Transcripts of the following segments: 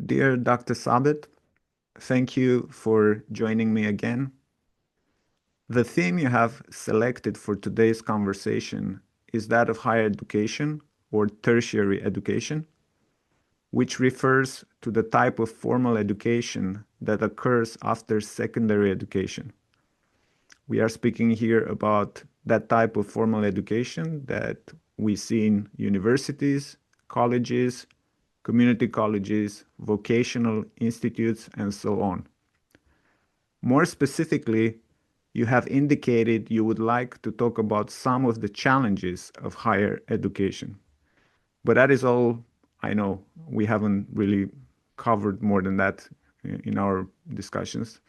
Dear Dr. Sabet, thank you for joining me again. The theme you have selected for today's conversation is that of higher education or tertiary education, which refers to the type of formal education that occurs after secondary education. We are speaking here about that type of formal education that we see in universities, colleges, community colleges, vocational institutes, and so on. More specifically, you have indicated you would like to talk about some of the challenges of higher education. But that is all I know. We haven't really covered more than that in our discussions.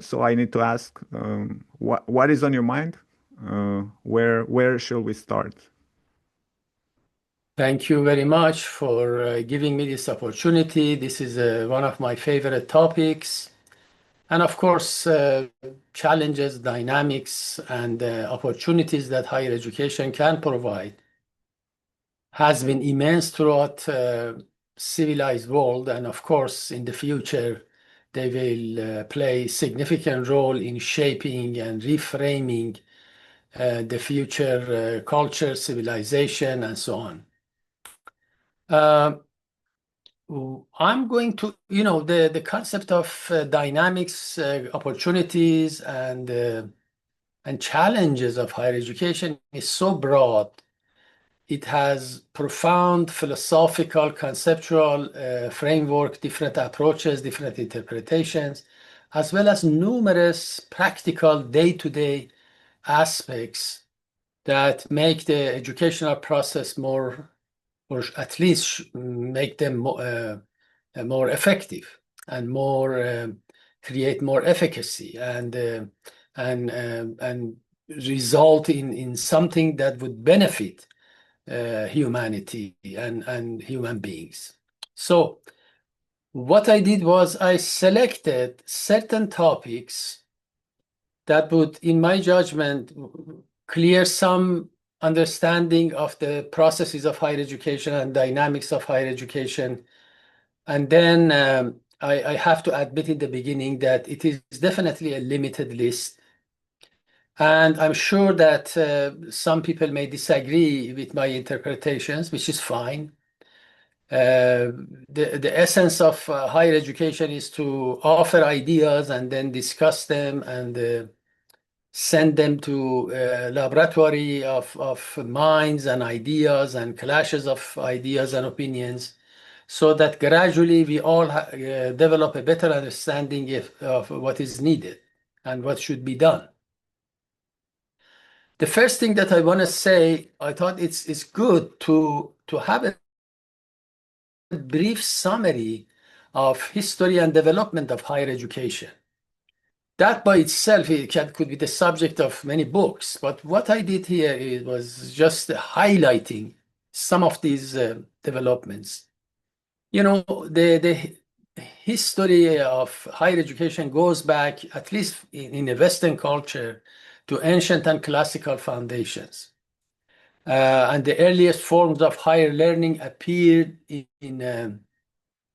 So I need to ask, what is on your mind? Where shall we start? Thank you very much for giving me this opportunity. This is one of my favorite topics. And of course, challenges, dynamics, and opportunities that higher education can provide has been immense throughout civilized world. And of course, in the future, they will play a significant role in shaping and reframing the future culture, civilization, and so on. I'm going to, the concept of dynamics, opportunities, and challenges of higher education is so broad. It has profound philosophical, conceptual framework, different approaches, different interpretations, as well as numerous practical day-to-day aspects that make the educational process more, or at least make them more effective and create more efficacy and result in something that would benefit humanity and human beings. So what I did was I selected certain topics that would, in my judgment, clear some understanding of the processes of higher education and dynamics of higher education. And then I have to admit in the beginning that it is definitely a limited list. And I'm sure that some people may disagree with my interpretations, which is fine. The essence of higher education is to offer ideas and then discuss them and send them to a laboratory of minds and ideas and clashes of ideas and opinions, so that gradually we all develop a better understanding of what is needed and what should be done. The first thing that I want to say, I thought it's good to have a brief summary of history and development of higher education. That by itself could be the subject of many books, but what I did here was just highlighting some of these developments. The history of higher education goes back, at least in the Western culture, to ancient and classical foundations. And the earliest forms of higher learning appeared in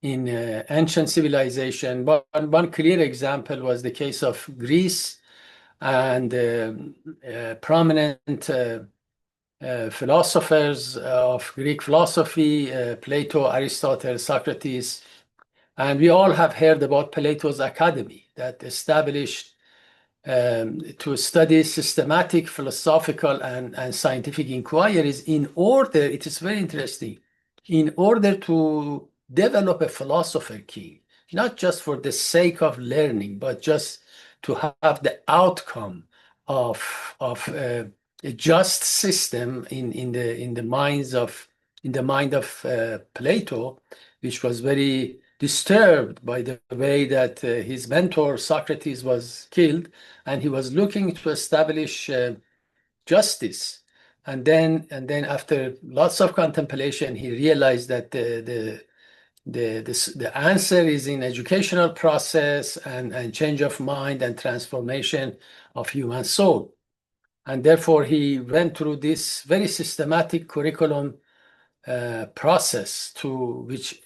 ancient civilization. One clear example was the case of Greece and prominent philosophers of Greek philosophy, Plato, Aristotle, Socrates. And we all have heard about Plato's Academy that established to study systematic philosophical and scientific inquiries in order, it is very interesting, in order to develop a philosopher king, not just for the sake of learning, but just to have the outcome of a just system in the mind of Plato, which was very disturbed by the way that his mentor Socrates was killed, and he was looking to establish justice. And then after lots of contemplation, he realized that the answer is in educational process and change of mind and transformation of human soul. And therefore, he went through this very systematic curriculum process to which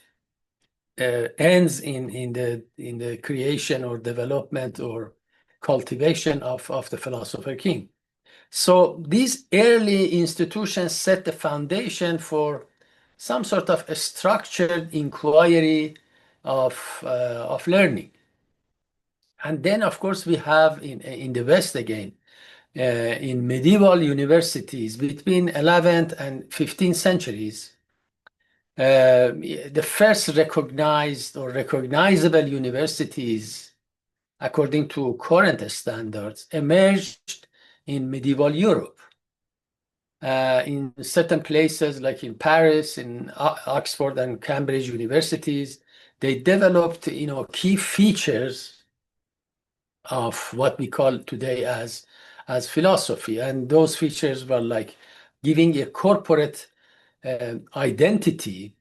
ends in the creation or development or cultivation of the philosopher king. So these early institutions set the foundation for some sort of a structured inquiry of learning. And then, of course, we have in the West again, in medieval universities between 11th and 15th centuries, the first recognized or recognizable universities, according to current standards, emerged in medieval Europe. In certain places, like in Paris, in Oxford and Cambridge universities, they developed, key features of what we call today as philosophy. And those features were like giving a corporate identity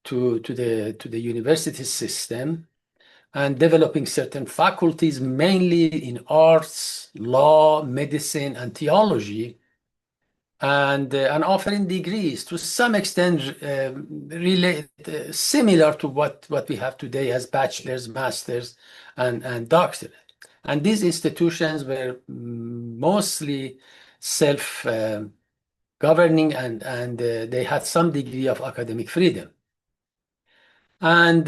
to the university system, and developing certain faculties, mainly in arts, law, medicine, and theology, and offering degrees to some extent similar to what we have today as bachelor's, master's, and doctorate. And these institutions were mostly self-governing, and they had some degree of academic freedom. And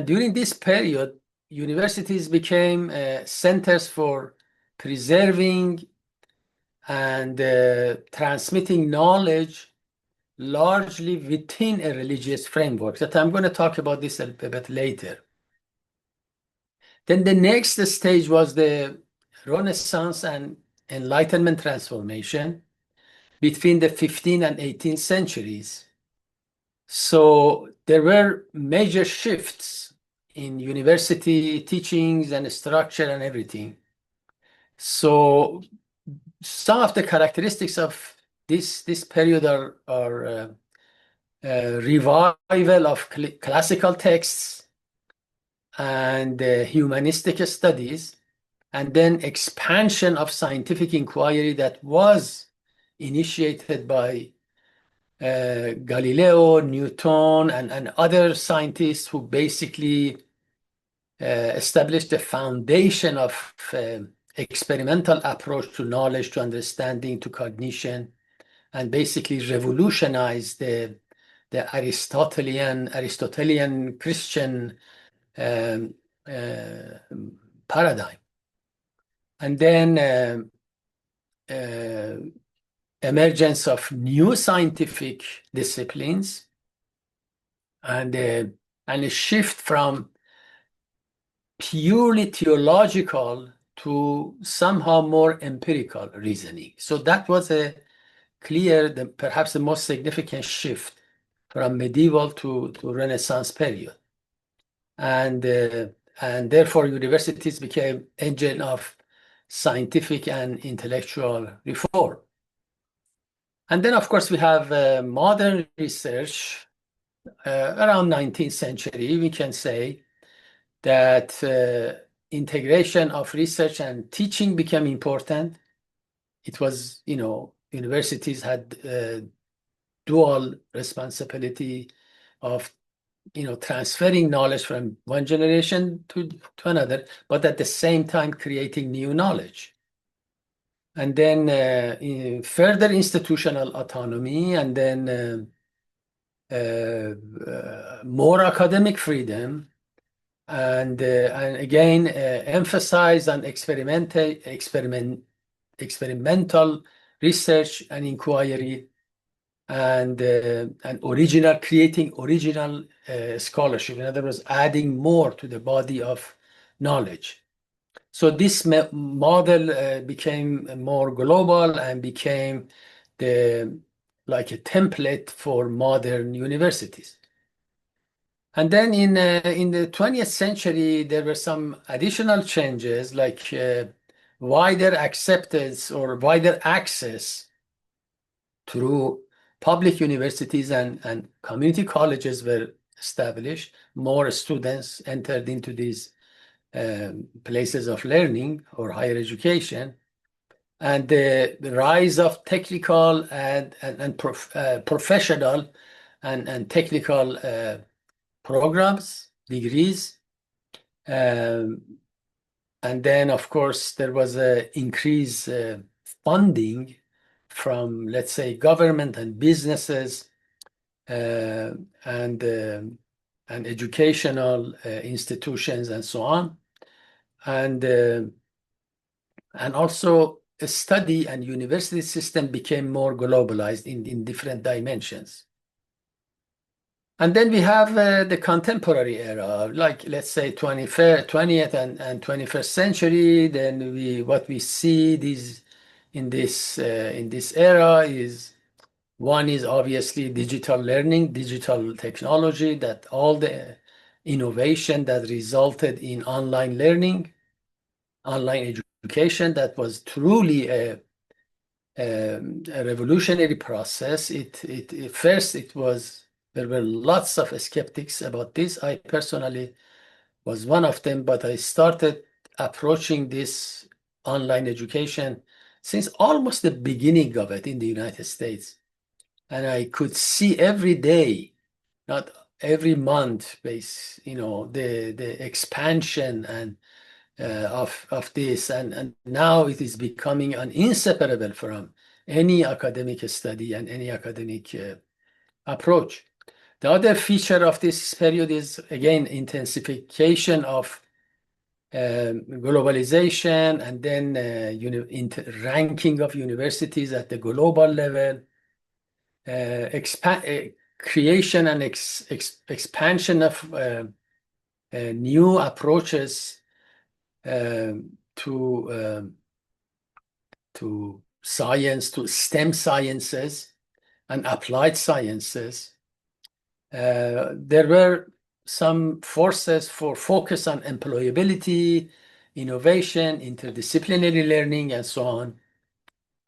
during this period, universities became centers for preserving and transmitting knowledge largely within a religious framework. That I'm going to talk about this a bit later. Then the next stage was the Renaissance and Enlightenment transformation between the 15th and 18th centuries. So there were major shifts in university teachings and structure and everything. So some of the characteristics of this period are revival of classical texts and humanistic studies, and then expansion of scientific inquiry that was initiated by Galileo, Newton, and other scientists who basically established the foundation of experimental approach to knowledge, to understanding, to cognition, and basically revolutionized the Aristotelian Christian paradigm. And then emergence of new scientific disciplines, and a shift from purely theological to somehow more empirical reasoning. So that was a clear, perhaps the most significant shift from medieval to Renaissance period. And therefore universities became engine of scientific and intellectual reform. And then, of course, we have modern research around 19th century. We can say that integration of research and teaching became important. It was, universities had dual responsibility of, transferring knowledge from one generation to another, but at the same time creating new knowledge. And then further institutional autonomy, and then more academic freedom, and again emphasize on experimental research and inquiry, and creating original scholarship. In other words, adding more to the body of knowledge. So this model became more global and became like a template for modern universities. And then in the 20th century, there were some additional changes, like wider acceptance or wider access through public universities and community colleges were established. More students entered into these places of learning or higher education. and the rise of technical and professional and technical programs, degrees. And then, of course, there was an increased funding from, let's say, government and businesses and educational institutions and so on. And also a study and university system became more globalized in different dimensions. And then we have the contemporary era, like let's say 20th and 21st century. Then what we see in this era is, one is obviously digital learning, digital technology, that all the innovation that resulted in online learning, online education, that was truly a revolutionary process. First, there were lots of skeptics about this. I personally was one of them, but I started approaching this online education since almost the beginning of it in the United States. And I could see every day, not every month, the expansion and of this, and now it is becoming inseparable from any academic study and any academic approach. The other feature of this period is, again, intensification of globalization, and then ranking of universities at the global level, creation and expansion of new approaches to science, to STEM sciences and applied sciences. There were some forces for focus on employability, innovation, interdisciplinary learning, and so on.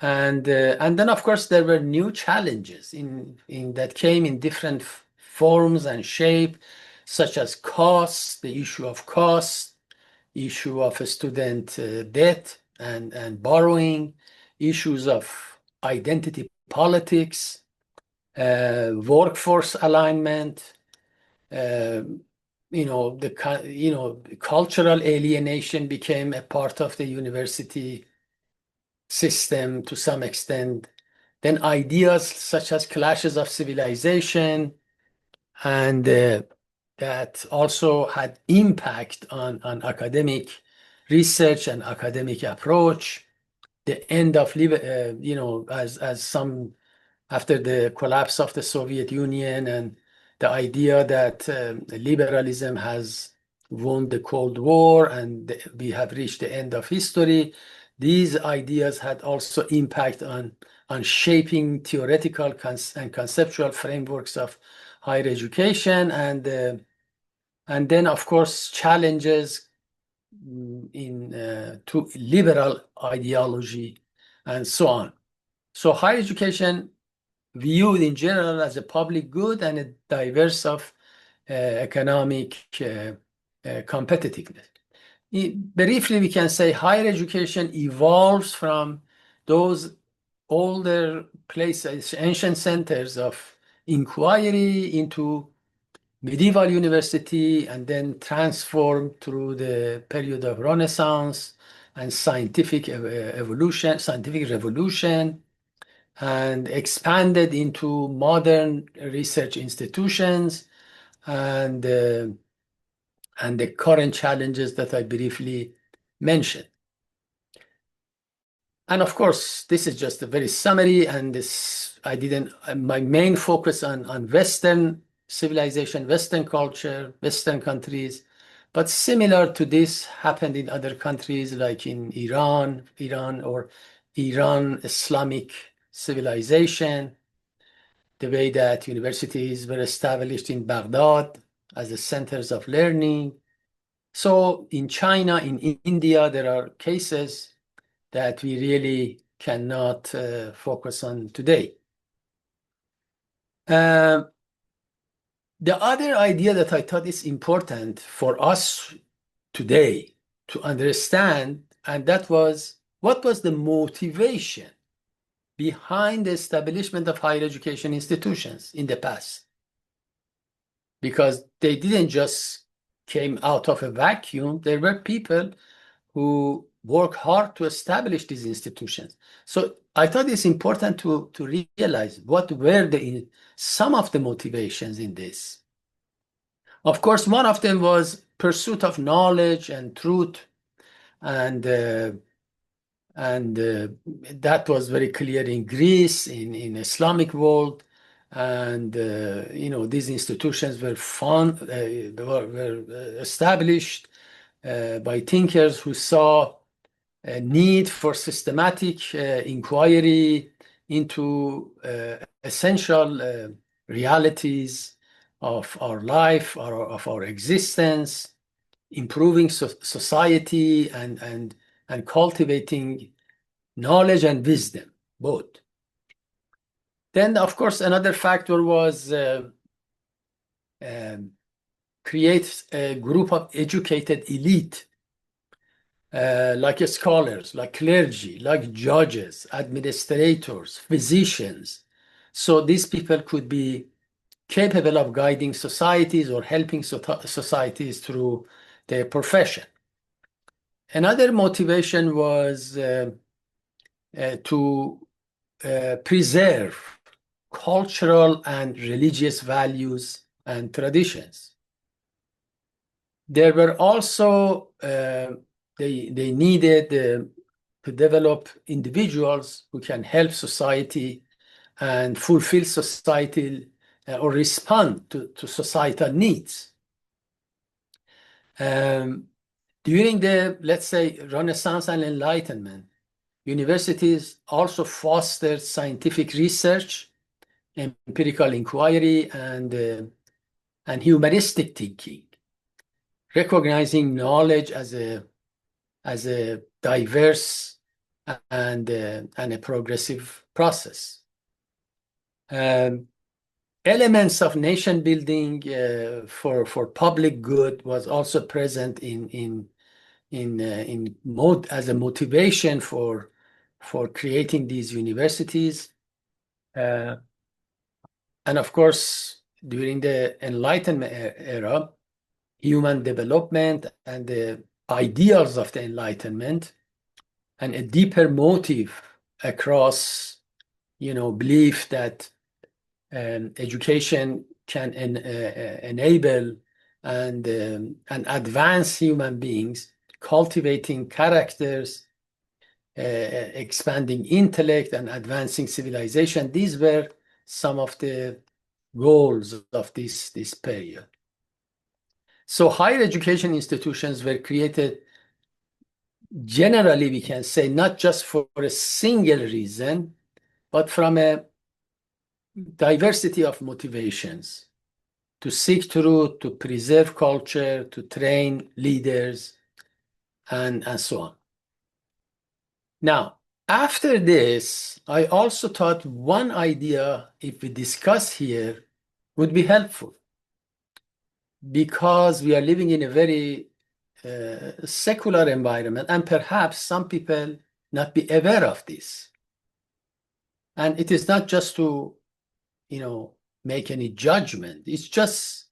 And then, of course, there were new challenges that came in different forms and shape, such as cost, the issue of cost, issue of student debt and borrowing, issues of identity politics, workforce alignment, cultural alienation became a part of the university system to some extent. Then ideas such as clashes of civilization, and that also had impact on academic research and academic approach. The end of, as some, after the collapse of the Soviet Union, and the idea that liberalism has won the Cold War and we have reached the end of history. These ideas had also impact on shaping theoretical and conceptual frameworks of higher education, and then, of course, challenges to liberal ideology and so on. So higher education viewed in general as a public good and a diverse of economic competitiveness. Briefly, we can say higher education evolves from those older places, ancient centers of inquiry, into medieval university, and then transformed through the period of Renaissance and scientific revolution, and expanded into modern research institutions, and the current challenges that I briefly mentioned. And of course, this is just a very summary, and my main focus on Western civilization, Western culture, Western countries, but similar to this happened in other countries like in Iran or Iran Islamic civilization, the way that universities were established in Baghdad as the centers of learning. So in China, in India, there are cases that we really cannot focus on today. The other idea that I thought is important for us today to understand, and that was what was the motivation behind the establishment of higher education institutions in the past? Because they didn't just came out of a vacuum. There were people who work hard to establish these institutions. So I thought it's important to realize what were some of the motivations in this. Of course, one of them was pursuit of knowledge and truth, and that was very clear in Greece, in Islamic world, and these institutions were established by thinkers who saw a need for systematic inquiry into essential realities of our life, of our existence, improving society, and cultivating knowledge and wisdom, both. Then, of course, another factor was create a group of educated elite, like scholars, like clergy, like judges, administrators, physicians. So these people could be capable of guiding societies or helping societies through their profession. Another motivation was to preserve cultural and religious values and traditions. There were also, they needed to develop individuals who can help society and fulfill societal or respond to societal needs. During the, let's say, Renaissance and Enlightenment, universities also fostered scientific research, empirical inquiry, and humanistic thinking, recognizing knowledge as a diverse and a progressive process. Elements of nation building for public good was also present as a motivation for creating these universities. And of course, during the Enlightenment era, human development and the ideals of the Enlightenment, and a deeper motive across, belief that education can enable and advance human beings, cultivating characters, expanding intellect, and advancing civilization. These were some of the goals of this period. So higher education institutions were created, generally, we can say, not just for a single reason, but from a diversity of motivations: to seek truth, to preserve culture, to train leaders, and so on. Now, after this, I also thought one idea, if we discuss here, would be helpful, because we are living in a very secular environment, and perhaps some people not be aware of this. And it is not just to, make any judgment. It's just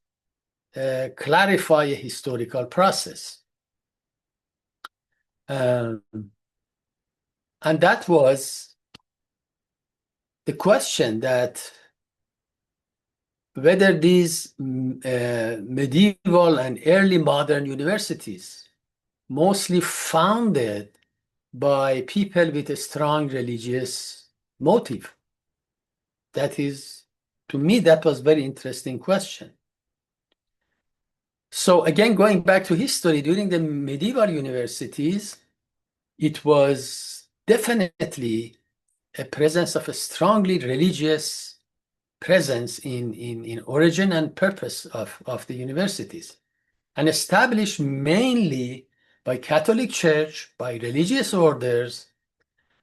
clarify a historical process. And that was the question that whether these medieval and early modern universities, mostly founded by people with a strong religious motive. That is, to me, that was a very interesting question. So again, going back to history, during the medieval universities, it was definitely a presence of a strongly religious presence in origin and purpose of the universities, and established mainly by Catholic Church, by religious orders,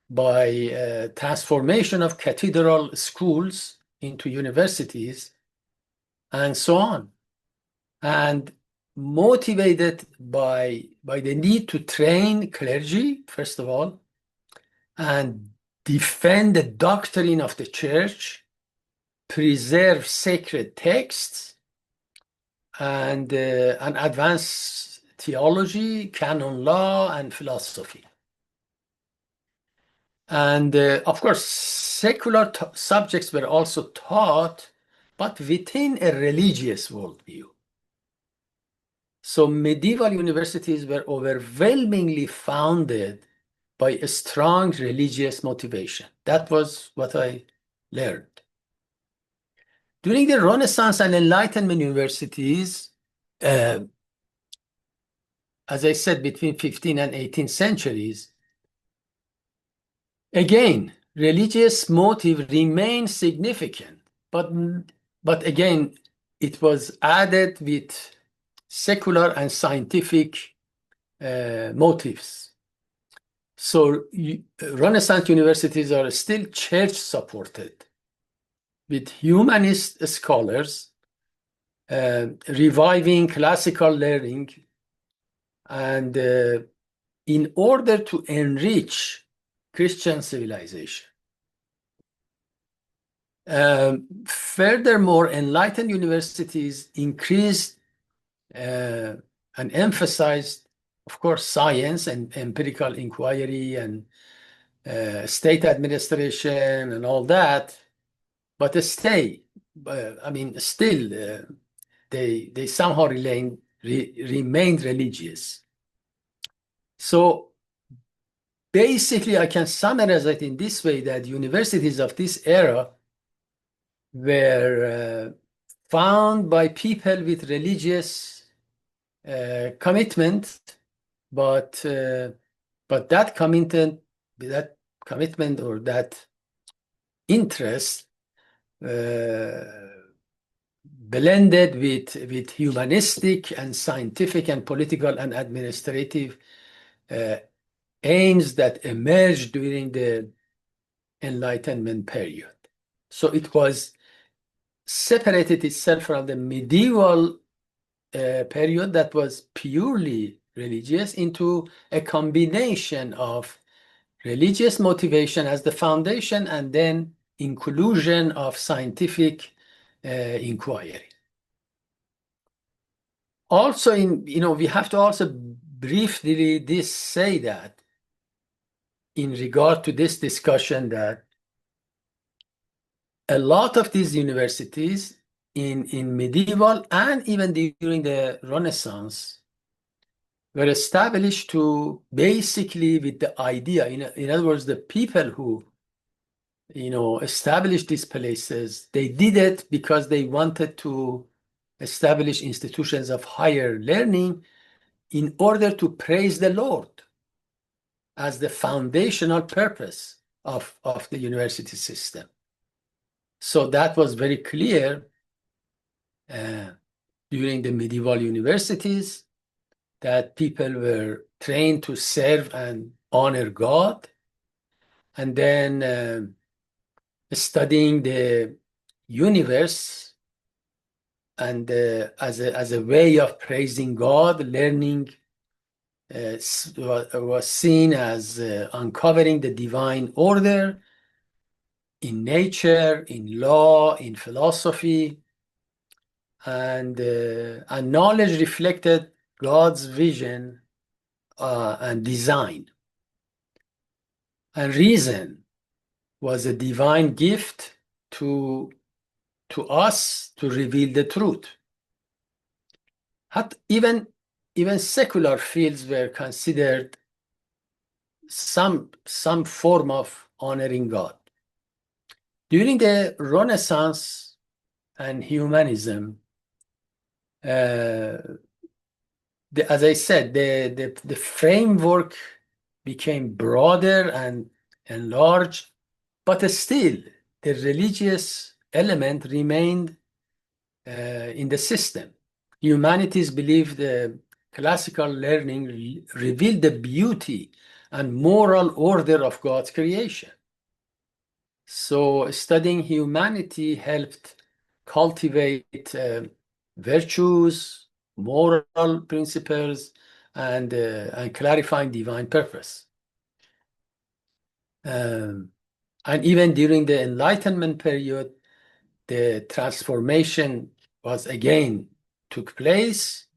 by transformation of cathedral schools into universities, and so on, and motivated by the need to train clergy, first of all, and defend the doctrine of the church, preserve sacred texts, and advance theology, canon law, and philosophy. And of course, secular subjects were also taught, but within a religious worldview. So medieval universities were overwhelmingly founded by a strong religious motivation. That was what I learned. During the Renaissance and Enlightenment universities, as I said, between 15th and 18th centuries, again, religious motive remained significant, but again, it was added with secular and scientific motives. So Renaissance universities are still church-supported, with humanist scholars reviving classical learning, and in order to enrich Christian civilization. Furthermore, enlightened universities increased and emphasized, of course, science and empirical inquiry and state administration and all that, but still, they somehow remained religious. So basically, I can summarize it in this way, that universities of this era were found by people with religious commitment, but that commitment or that interest blended with humanistic and scientific and political and administrative aims that emerged during the Enlightenment period. So it was separated itself from the medieval period that was purely religious into a combination of religious motivation as the foundation and then inclusion of scientific inquiry. Also, we have to also briefly say that in regard to this discussion, that a lot of these universities in medieval and even during the Renaissance were established to basically with the idea, in other words, the people who established these places, they did it because they wanted to establish institutions of higher learning in order to praise the Lord as the foundational purpose of the university system. So that was very clear during the medieval universities, that people were trained to serve and honor God, and then studying the universe and as a way of praising God. Learning was seen as uncovering the divine order in nature, in law, in philosophy, and knowledge reflected God's vision and design. And reason was a divine gift to us to reveal the truth. Even secular fields were considered some form of honoring God. During the Renaissance and humanism, as I said, the framework became broader and enlarged, but still the religious element remained in the system. Humanities believed the classical learning revealed the beauty and moral order of God's creation. So studying humanity helped cultivate virtues, moral principles, and clarifying divine purpose. And even during the Enlightenment period, the transformation was again took place,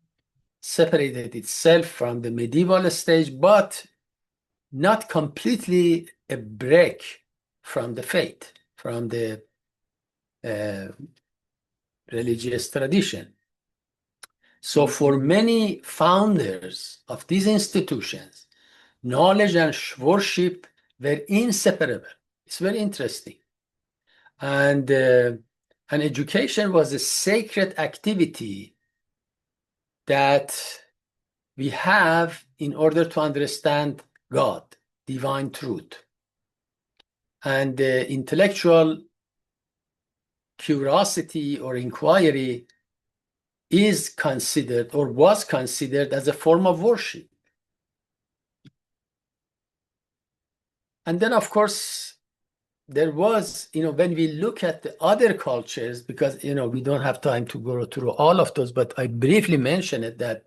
separated itself from the medieval stage, but not completely a break from the faith, from the religious tradition. So for many founders of these institutions, knowledge and worship were inseparable. It's very interesting. And education was a sacred activity that we have in order to understand God, divine truth. And intellectual curiosity or inquiry is considered or was considered as a form of worship. And then, of course, there was, when we look at the other cultures, because, we don't have time to go through all of those, but I briefly mentioned it, that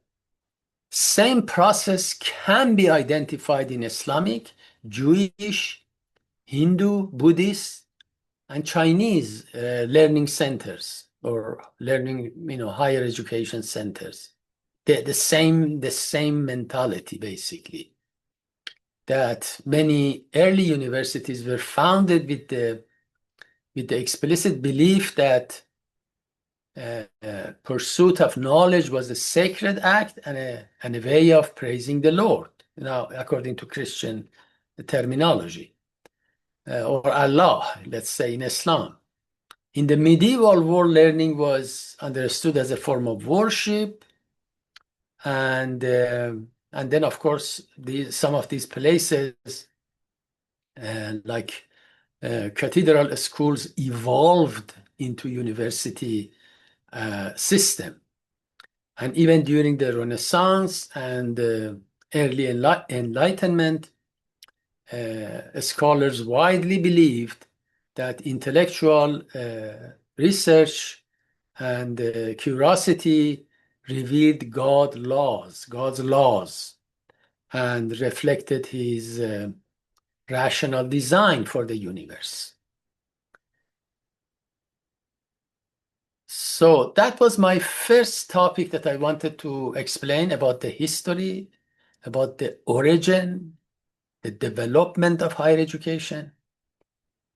same process can be identified in Islamic, Jewish, Hindu, Buddhist, and Chinese learning centers or learning, higher education centers. The same mentality, basically, that many early universities were founded with the explicit belief that pursuit of knowledge was a sacred act and a way of praising the Lord, according to Christian terminology, or Allah, let's say, in Islam. In the medieval world, learning was understood as a form of worship, and then, of course, some of these places, like cathedral schools, evolved into university system. And even during the Renaissance and early Enlightenment, scholars widely believed that intellectual research and curiosity revealed God's laws, and reflected his rational design for the universe. So that was my first topic that I wanted to explain about the history, about the origin, the development of higher education,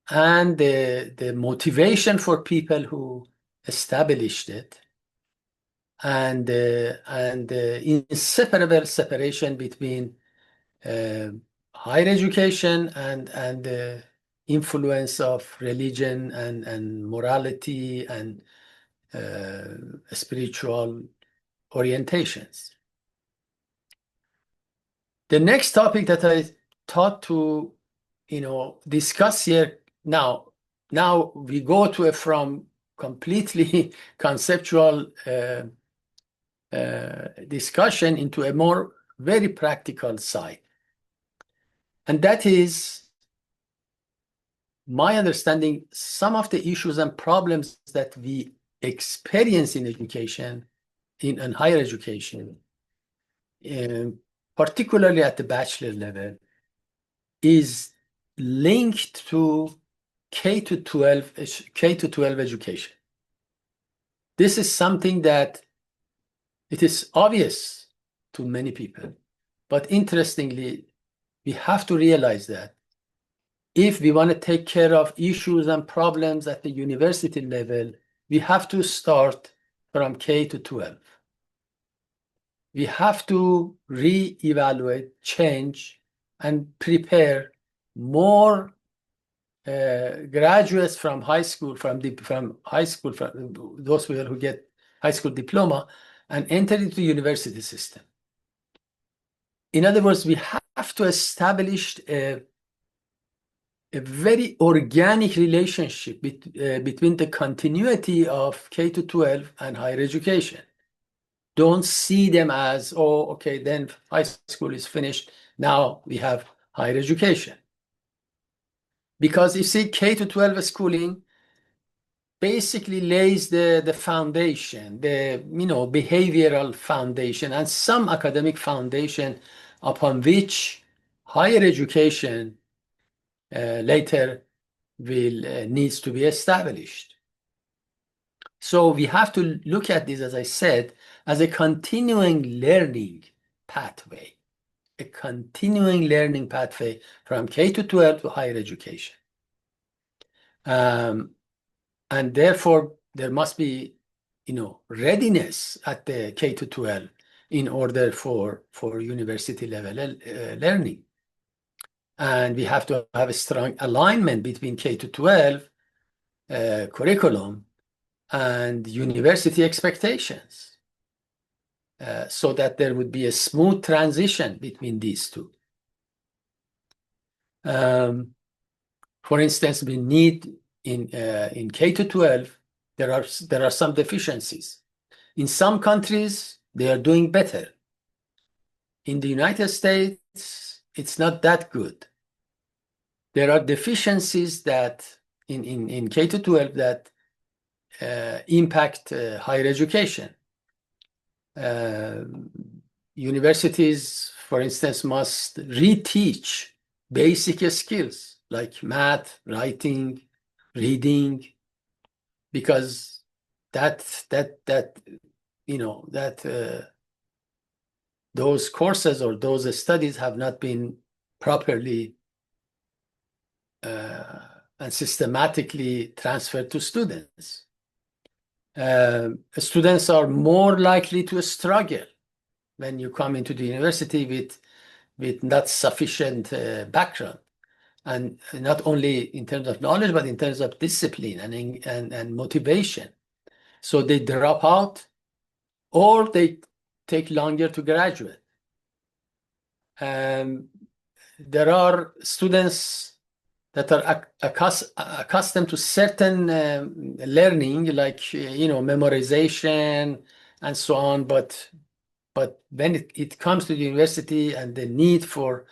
and the motivation for people who established it, and inseparable separation between higher education and the influence of religion and morality and spiritual orientations. The next topic that I thought to discuss here now we go to from completely conceptual discussion into a more very practical side, and that is my understanding some of the issues and problems that we experience in education, in higher education, particularly at the bachelor level, is linked to K to 12 education. This is something that it is obvious to many people, but interestingly, we have to realize that if we want to take care of issues and problems at the university level, we have to start from K to 12. We have to re-evaluate, change, and prepare more graduates from high school, from those who get high school diploma, and enter into the university system. In other words, we have to establish a very organic relationship between the continuity of K to 12 and higher education. Don't see them as, oh, okay, then high school is finished, now we have higher education. Because you see, K to 12 schooling basically lays the foundation, the behavioral foundation, and some academic foundation upon which higher education later will needs to be established. So we have to look at this, as I said, as a continuing learning pathway, a continuing learning pathway from K to 12 to higher education. And therefore, there must be, readiness at the K to 12 in order for university level learning. And we have to have a strong alignment between K to 12 curriculum and university expectations, so that there would be a smooth transition between these two. For instance, we need in K to 12, there are some deficiencies. In some countries, they are doing better. In the United States, it's not that good. There are deficiencies that in K to 12 that impact higher education. Universities, for instance, must reteach basic skills like math, writing, reading, because those courses or those studies have not been properly and systematically transferred to students. Students are more likely to struggle when you come into the university with not sufficient background, and not only in terms of knowledge, but in terms of discipline and motivation. So they drop out, or they take longer to graduate. There are students that are accustomed to certain learning, like memorization and so on, but when it comes to the university and the need for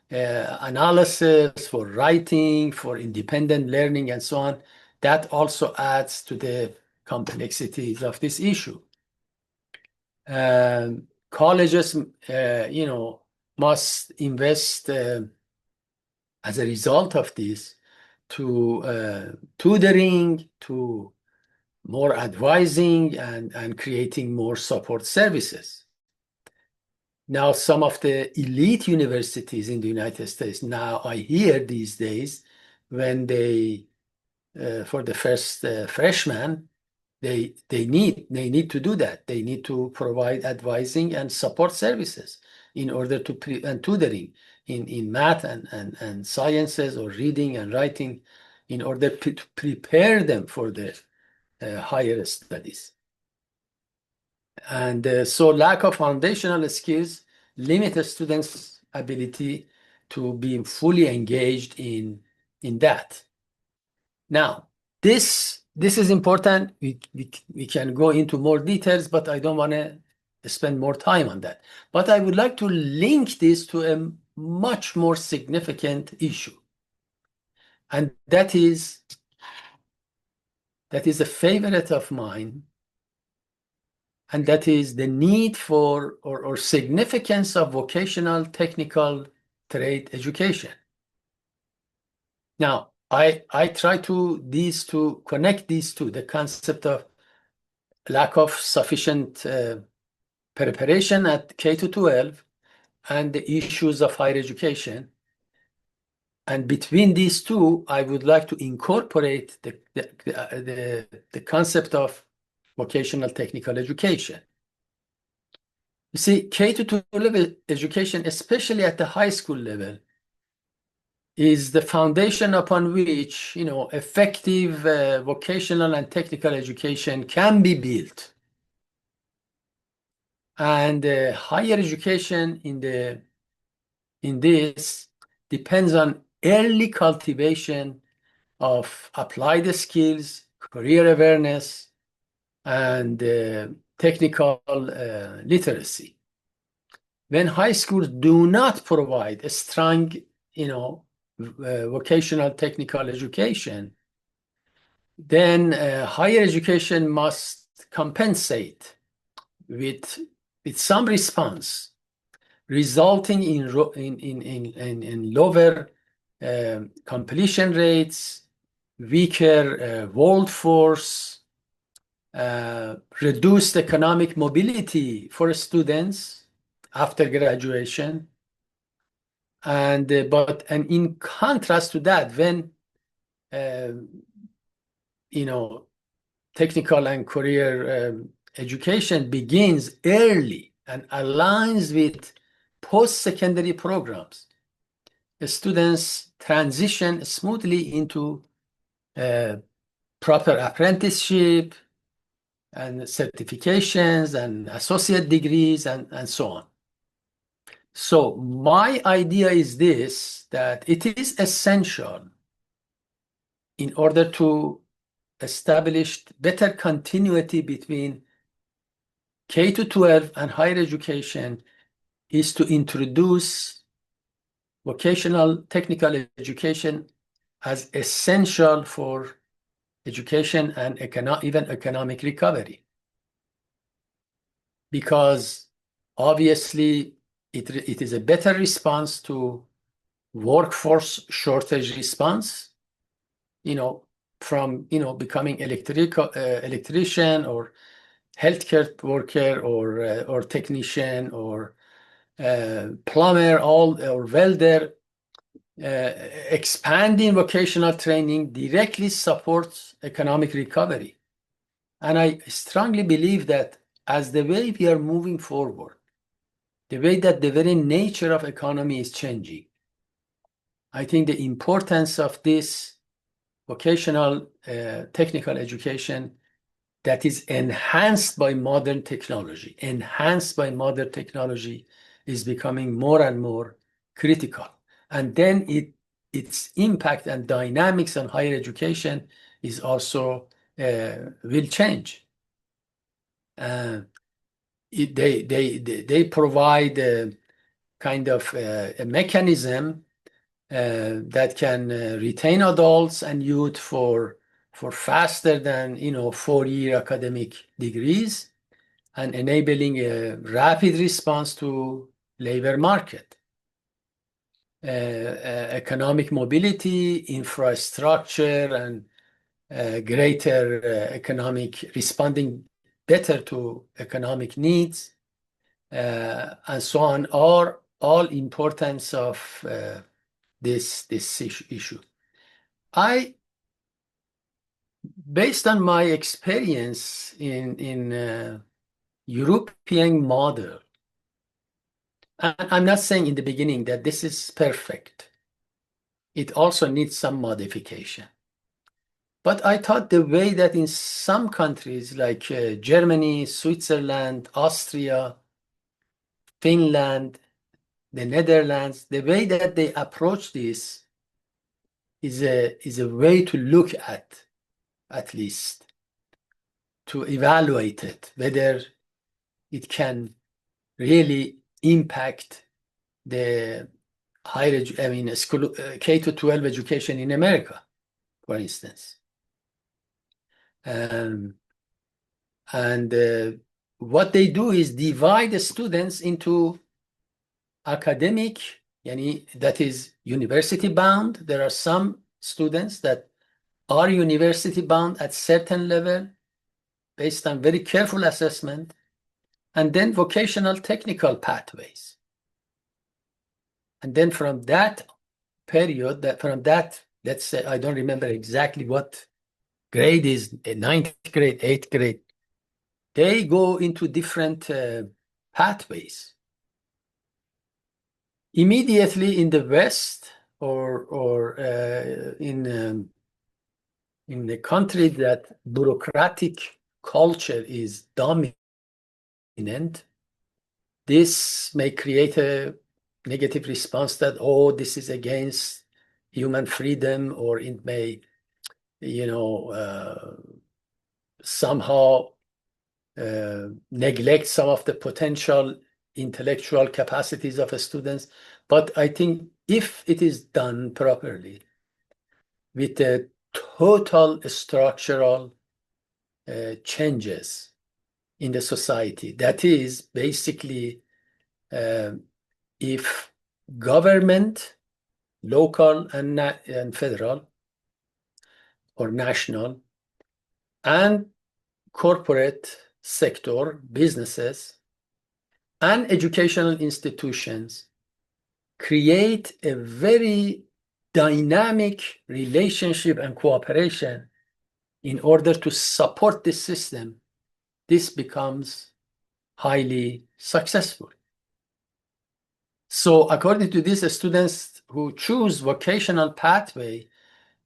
analysis, for writing, for independent learning and so on, that also adds to the complexities of this issue. Colleges must invest as a result of this to tutoring, to more advising, and creating more support services. Now, some of the elite universities in the United States, now I hear these days, when they, for the first freshman, they need to do that. They need to provide advising and support services in order to and tutoring in math and sciences, or reading and writing, in order to prepare them for the higher studies. And so lack of foundational skills limit a student's ability to be fully engaged in that. Now, this is important. We can go into more details, but I don't want to spend more time on that. But I would like to link this to a much more significant issue, and that is a favorite of mine, and that is the need for or significance of vocational technical trade education. Now, I try to connect these two, the concept of lack of sufficient preparation at K to 12 and the issues of higher education. And between these two, I would like to incorporate the concept of vocational technical education. You see, K to 12 education, especially at the high school level, is the foundation upon which effective vocational and technical education can be built. And higher education in this depends on early cultivation of applied skills, career awareness, and technical literacy. When high schools do not provide a strong, vocational technical education, then higher education must compensate with some response, resulting in lower completion rates, weaker workforce, reduced economic mobility for students after graduation. And in contrast to that, when technical and career education begins early and aligns with post-secondary programs, the students transition smoothly into proper apprenticeship and certifications and associate degrees and so on. So my idea is this, that it is essential in order to establish better continuity between K to 12 and higher education is to introduce vocational technical education as essential for education and even economic recovery. Because obviously it is a better response to workforce shortage response, from becoming electrician or healthcare worker or technician or plumber or welder. Expanding vocational training directly supports economic recovery. And I strongly believe that as the way we are moving forward, the way that the very nature of economy is changing, I think the importance of this vocational technical education that is enhanced by modern technology, is becoming more and more critical. And then its impact and dynamics on higher education is also will change. They provide a kind of a mechanism that can retain adults and youth for faster than 4-year academic degrees, and enabling a rapid response to labor market, economic mobility, infrastructure, and greater economic responding better to economic needs, and so on, are all importance of this issue. Based on my experience in European model, and I'm not saying in the beginning that this is perfect. It also needs some modification. But I thought the way that in some countries like Germany, Switzerland, Austria, Finland, the Netherlands, the way that they approach this is a way to look at least, to evaluate it, whether it can really impact the higher, school K to 12 education in America, for instance. And what they do is divide the students into academic, that is university bound. There are some students that are university bound at certain level based on very careful assessment, and then vocational technical pathways. And then from that period, let's say, I don't remember exactly what grade is, 9th grade, 8th grade, they go into different pathways. Immediately in the West or in the country that bureaucratic culture is dominant, this may create a negative response that, this is against human freedom, or it may, somehow neglect some of the potential intellectual capacities of students. But I think if it is done properly, with the total structural changes in the society, that is basically if government local and federal or national, and corporate sector, businesses, and educational institutions create a very dynamic relationship and cooperation in order to support this system, this becomes highly successful. So according to this, students who choose vocational pathway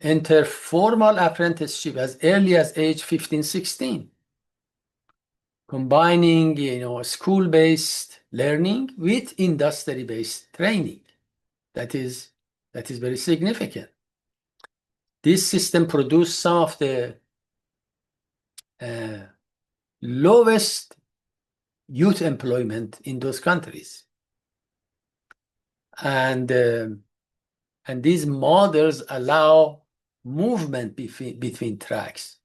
enter formal apprenticeship as early as age 15, 16, combining school-based learning with industry-based training. That is very significant. This system produced some of the lowest youth employment in those countries. And these models allow movement between tracks.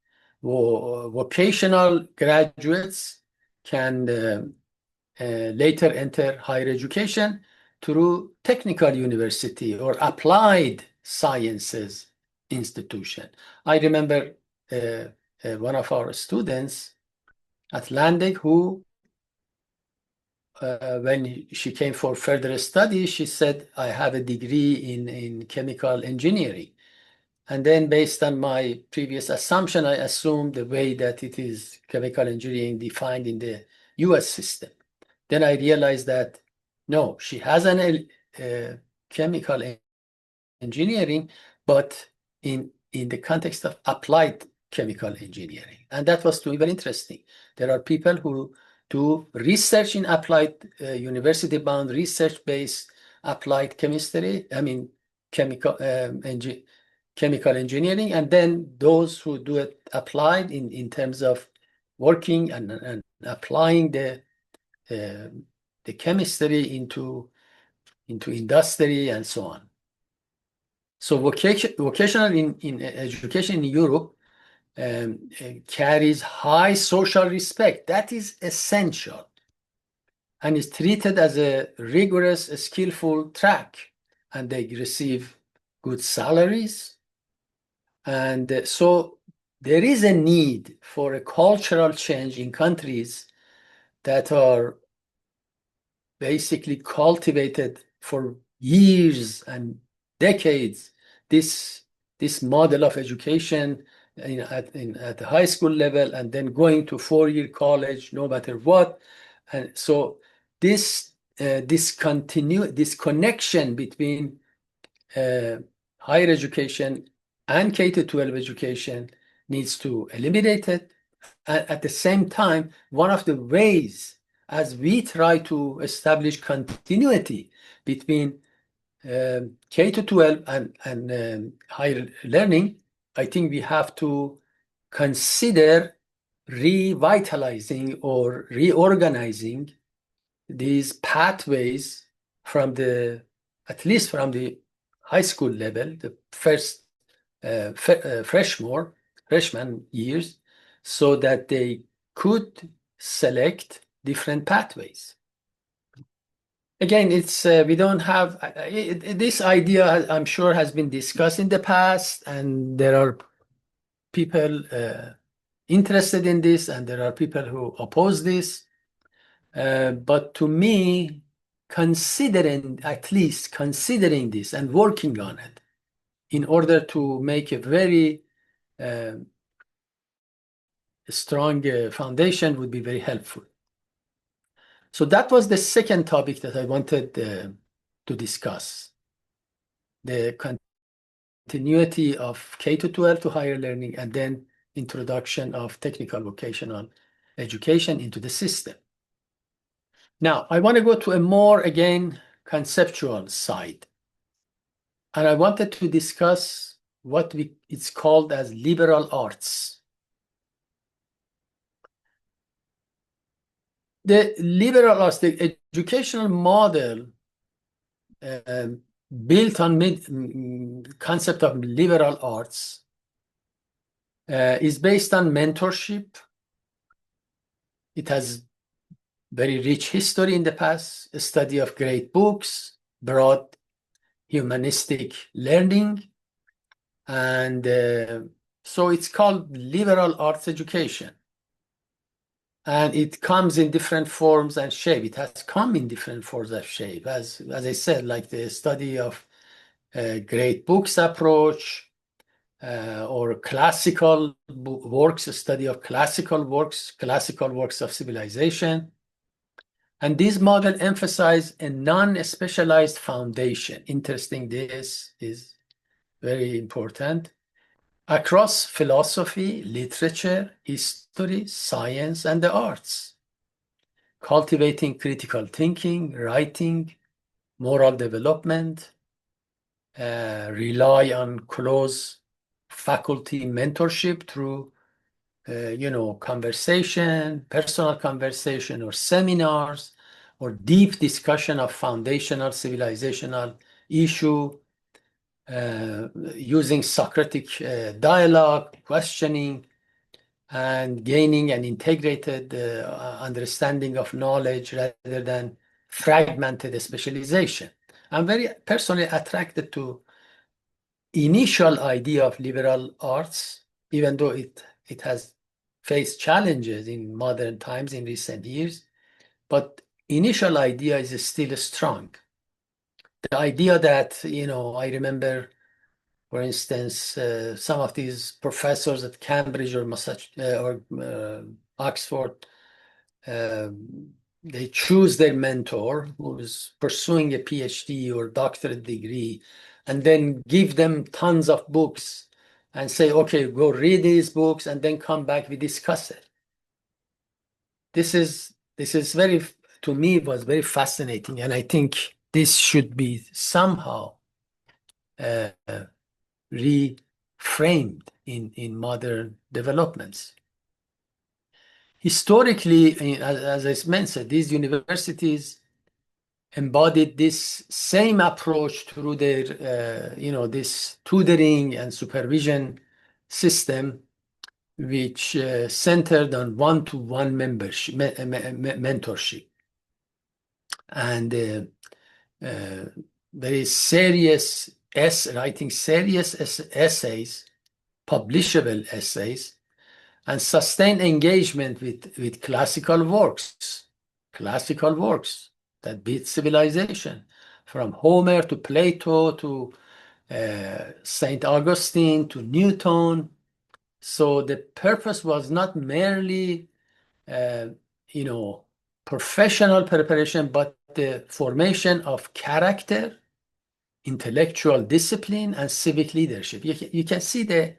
Vocational graduates can later enter higher education through technical university or applied sciences institution. I remember one of our students at Landig who when she came for further study, she said, I have a degree in chemical engineering. And then based on my previous assumption, I assumed the way that it is chemical engineering defined in the US system. Then I realized that, no, she has an chemical engineering, but in the context of applied chemical engineering. And that was to me very interesting. There are people who do research in applied university-bound research-based applied chemistry, chemical engineering, and then those who do it applied in terms of working and applying the chemistry into industry and so on. So vocational in education in Europe carries high social respect. That is essential and is treated as a rigorous, skillful track, and they receive good salaries. And so there is a need for a cultural change in countries that are basically cultivated for years and decades this model of education at the high school level and then going to four-year college no matter what. And so this connection between higher education and K-12 education needs to eliminate it. At the same time, one of the ways as we try to establish continuity between K-12 and higher learning, I think we have to consider revitalizing or reorganizing these pathways from at least from the high school level, the first freshman years, so that they could select different pathways. Again, it's we don't have this idea. I'm sure has been discussed in the past, and there are people interested in this, and there are people who oppose this. But to me, at least considering this and working on it in order to make a very strong foundation would be very helpful. So that was the second topic that I wanted to discuss, the continuity of K-12 to higher learning and then introduction of technical vocational education into the system. Now, I want to go to a more, again, conceptual side. And I wanted to discuss what it's called as liberal arts. The liberal arts, the educational model built on concept of liberal arts is based on mentorship. It has very rich history in the past, a study of great books, broad humanistic learning. And so it's called liberal arts education. And it comes in different forms and shape. It has come in different forms and shape. As I said, like the study of great books approach, or classical works, a study of classical works of civilization. And this model emphasizes a non-specialized foundation. Interesting, this is very important. Across philosophy, literature, history, science, and the arts, cultivating critical thinking, writing, moral development, rely on close faculty mentorship through conversation, personal conversation, or seminars, or deep discussion of foundational civilizational issue, using Socratic dialogue, questioning, and gaining an integrated understanding of knowledge rather than fragmented specialization. I'm very personally attracted to initial idea of liberal arts, even though it has faced challenges in modern times in recent years, but initial idea is still strong. The idea that, I remember, for instance, some of these professors at Cambridge or Oxford, they choose their mentor who is pursuing a PhD or doctorate degree, and then give them tons of books and say, okay, go read these books and then come back, we discuss it. This is very, to me, it was very fascinating, and I think this should be somehow reframed in modern developments. Historically, as I mentioned, these universities embodied this same approach through their, this tutoring and supervision system, which centered on one-to-one mentorship, and very serious writing serious essays, publishable essays, and sustained engagement with classical works that beat civilization, from Homer to Plato to St. Augustine to Newton. So the purpose was not merely, professional preparation, but the formation of character, intellectual discipline, and civic leadership. You can see the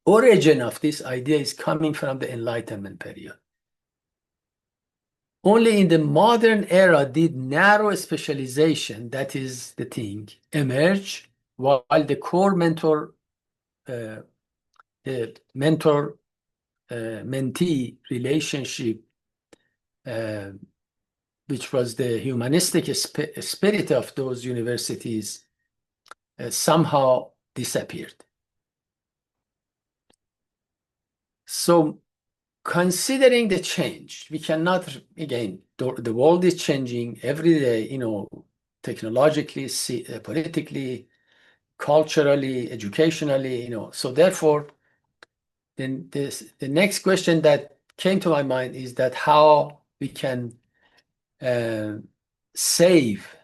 origin of this idea is coming from the Enlightenment period. Only in the modern era did narrow specialization, that is the thing, emerge, while the core mentee relationship, which was the humanistic spirit of those universities, somehow disappeared. So, considering the change, we cannot, again, the world is changing every day, technologically, politically, culturally, educationally, so therefore, then the next question that came to my mind is that how we can save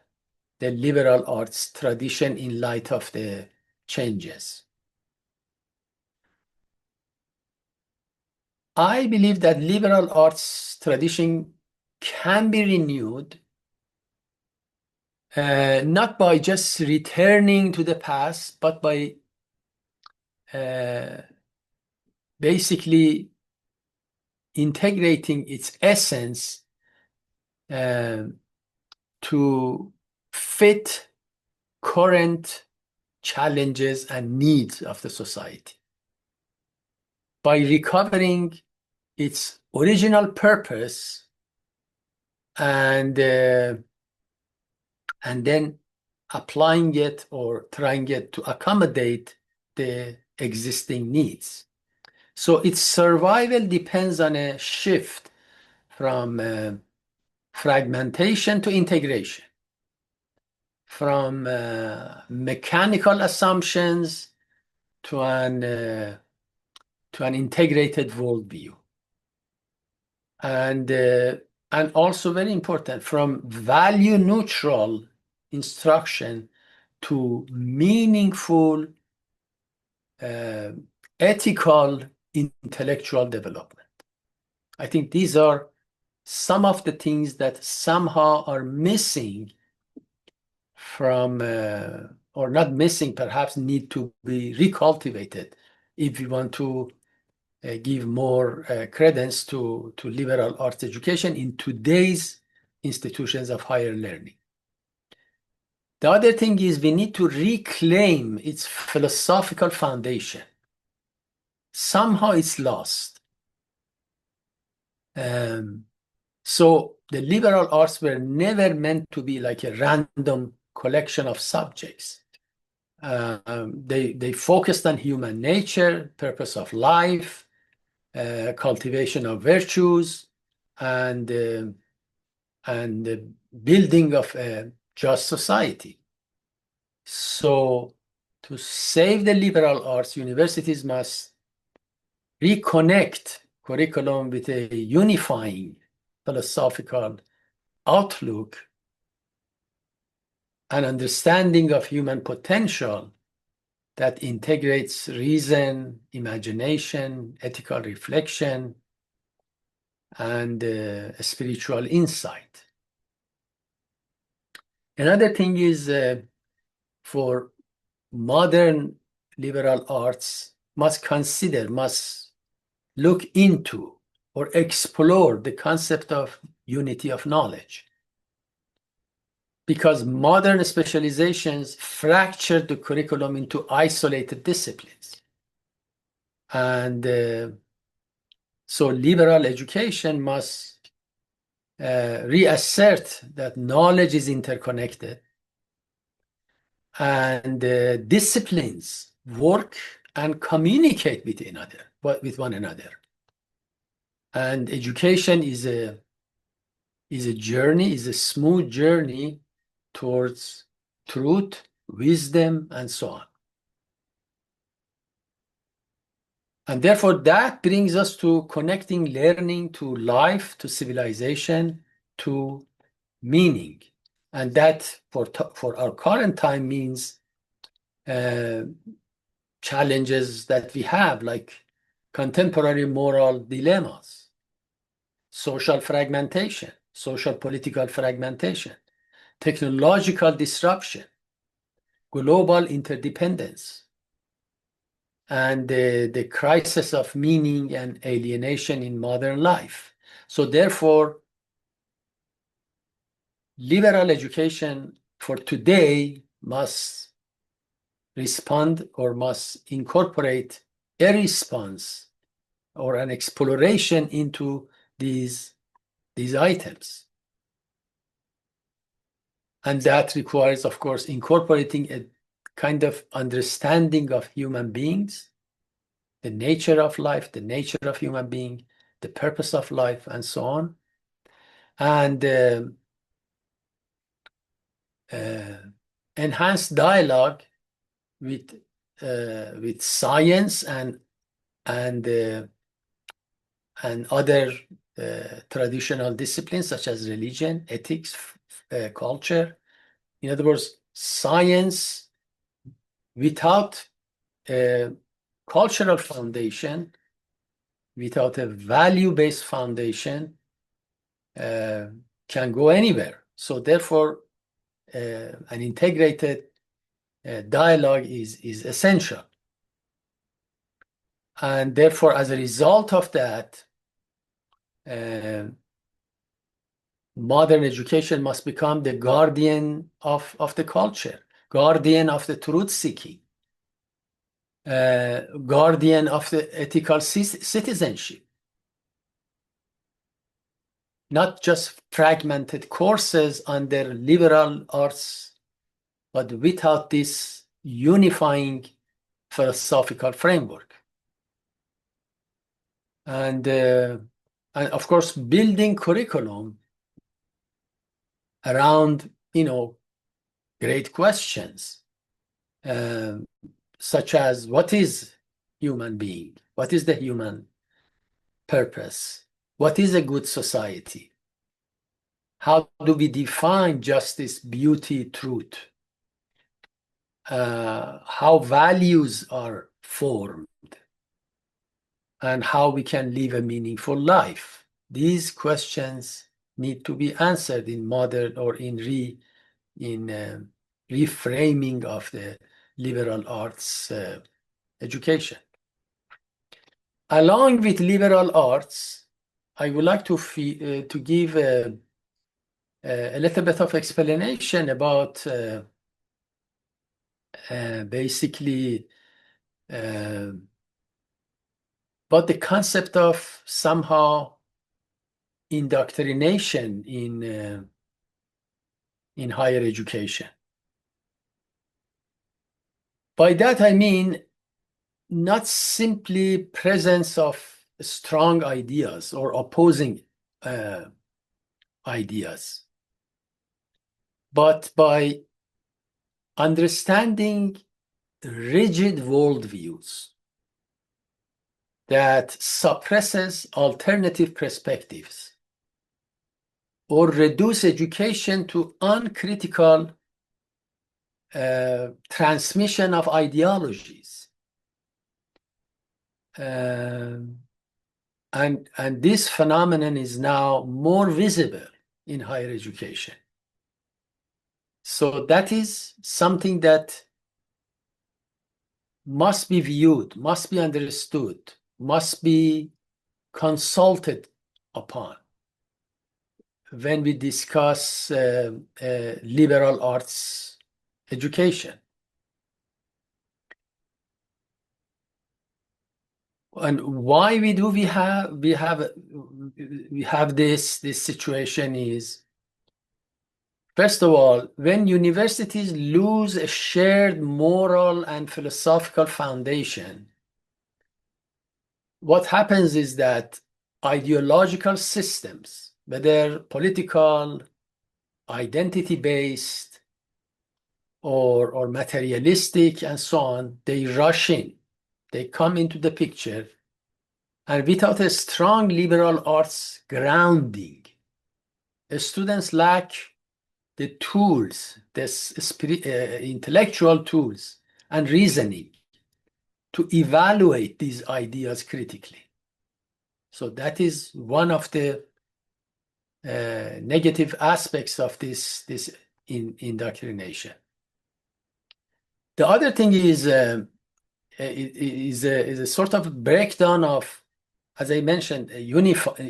the liberal arts tradition in light of the changes. I believe that liberal arts tradition can be renewed, not by just returning to the past, but by basically integrating its essence to fit current challenges and needs of the society, by recovering its original purpose and then applying it or trying it to accommodate the existing needs. So its survival depends on a shift from fragmentation to integration, from mechanical assumptions to an integrated worldview, and also very important, from value neutral instruction to meaningful ethical intellectual development. I think these are some of the things that somehow are missing from, or not missing, perhaps need to be recultivated if we want to give more credence to liberal arts education in today's institutions of higher learning. The other thing is we need to reclaim its philosophical foundation. Somehow it's lost. So the liberal arts were never meant to be like a random collection of subjects. They focused on human nature, purpose of life, cultivation of virtues, and the building of a just society. So to save the liberal arts, universities must reconnect curriculum with a unifying philosophical outlook and understanding of human potential that integrates reason, imagination, ethical reflection, and spiritual insight. Another thing is for modern liberal arts must look into or explore the concept of unity of knowledge. Because modern specializations fracture the curriculum into isolated disciplines. And so liberal education must reassert that knowledge is interconnected, and disciplines work and communicate with one another. And education is a journey, is a smooth journey towards truth, wisdom, and so on. And therefore, that brings us to connecting learning to life, to civilization, to meaning. And that, for our current time, means challenges that we have, like contemporary moral dilemmas, social fragmentation, social political fragmentation, technological disruption, global interdependence, and the crisis of meaning and alienation in modern life. So therefore, liberal education for today must respond or must incorporate a response or an exploration into these items. And that requires, of course, incorporating a kind of understanding of human beings, the nature of life, the nature of human being, the purpose of life, and so on. And enhanced dialogue with science and other traditional disciplines such as religion, ethics, culture. In other words, science without a cultural foundation, without a value-based foundation, can go anywhere. So therefore, an integrated dialogue is essential. And therefore, as a result of that, modern education must become the guardian of the culture, guardian of the truth-seeking, guardian of the ethical citizenship. Not just fragmented courses under liberal arts, but without this unifying philosophical framework. And of course, building curriculum around, great questions, such as what is human being? What is the human purpose? What is a good society? How do we define justice, beauty, truth? How values are formed, and how we can live a meaningful life. These questions need to be answered in modern or in reframing of the liberal arts education. Along with liberal arts, I would like to give a little bit of explanation about basically about the concept of somehow indoctrination in higher education. By that I mean not simply presence of strong ideas or opposing ideas, but by understanding rigid worldviews that suppresses alternative perspectives or reduce education to uncritical transmission of ideologies. And this phenomenon is now more visible in higher education. So that is something that must be viewed, must be understood, must be consulted upon when we discuss liberal arts education. And why we have this situation is, first of all, when universities lose a shared moral and philosophical foundation, what happens is that ideological systems, whether political, identity-based, or materialistic, and so on, they rush in. They come into the picture, and without a strong liberal arts grounding, students lack the tools, the intellectual tools and reasoning to evaluate these ideas critically. So that is one of the negative aspects of this indoctrination. The other thing is a sort of breakdown of, as I mentioned,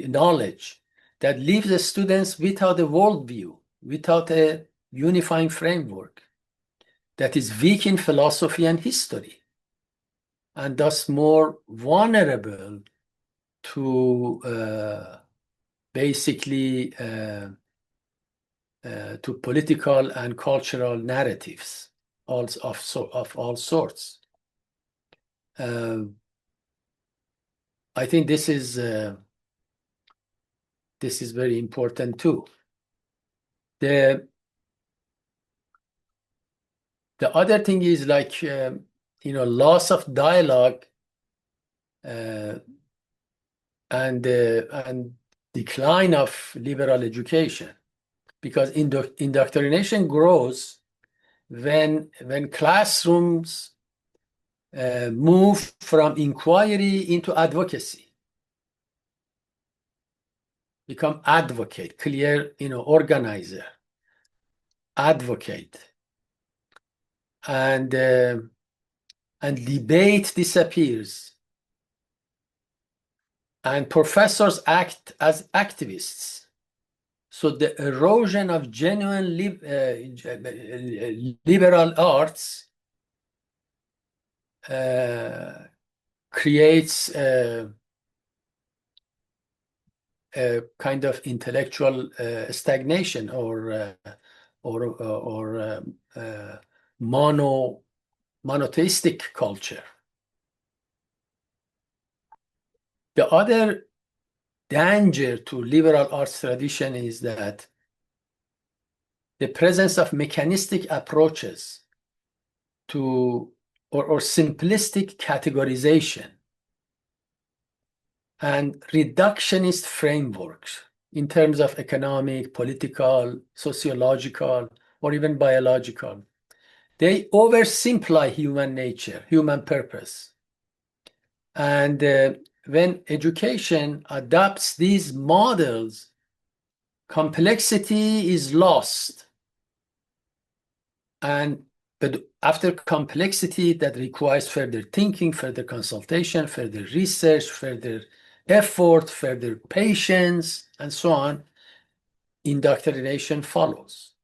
knowledge that leaves the students without a worldview, without a unifying framework, that is weak in philosophy and history, and thus more vulnerable to basically to political and cultural narratives of all sorts. I think this is very important too. The other thing is like loss of dialogue and decline of liberal education, because indoctrination grows when classrooms move from inquiry into advocacy, become advocate, clear, organizer, advocate, and debate disappears, and professors act as activists. So the erosion of genuine liberal arts creates a kind of intellectual stagnation or monotheistic culture. The other danger to liberal arts tradition is that the presence of mechanistic approaches to or simplistic categorization and reductionist frameworks in terms of economic, political, sociological, or even biological. They oversimplify human nature, human purpose. And when education adopts these models, complexity is lost. But after complexity, that requires further thinking, further consultation, further research, further effort, further patience, and so on, indoctrination follows.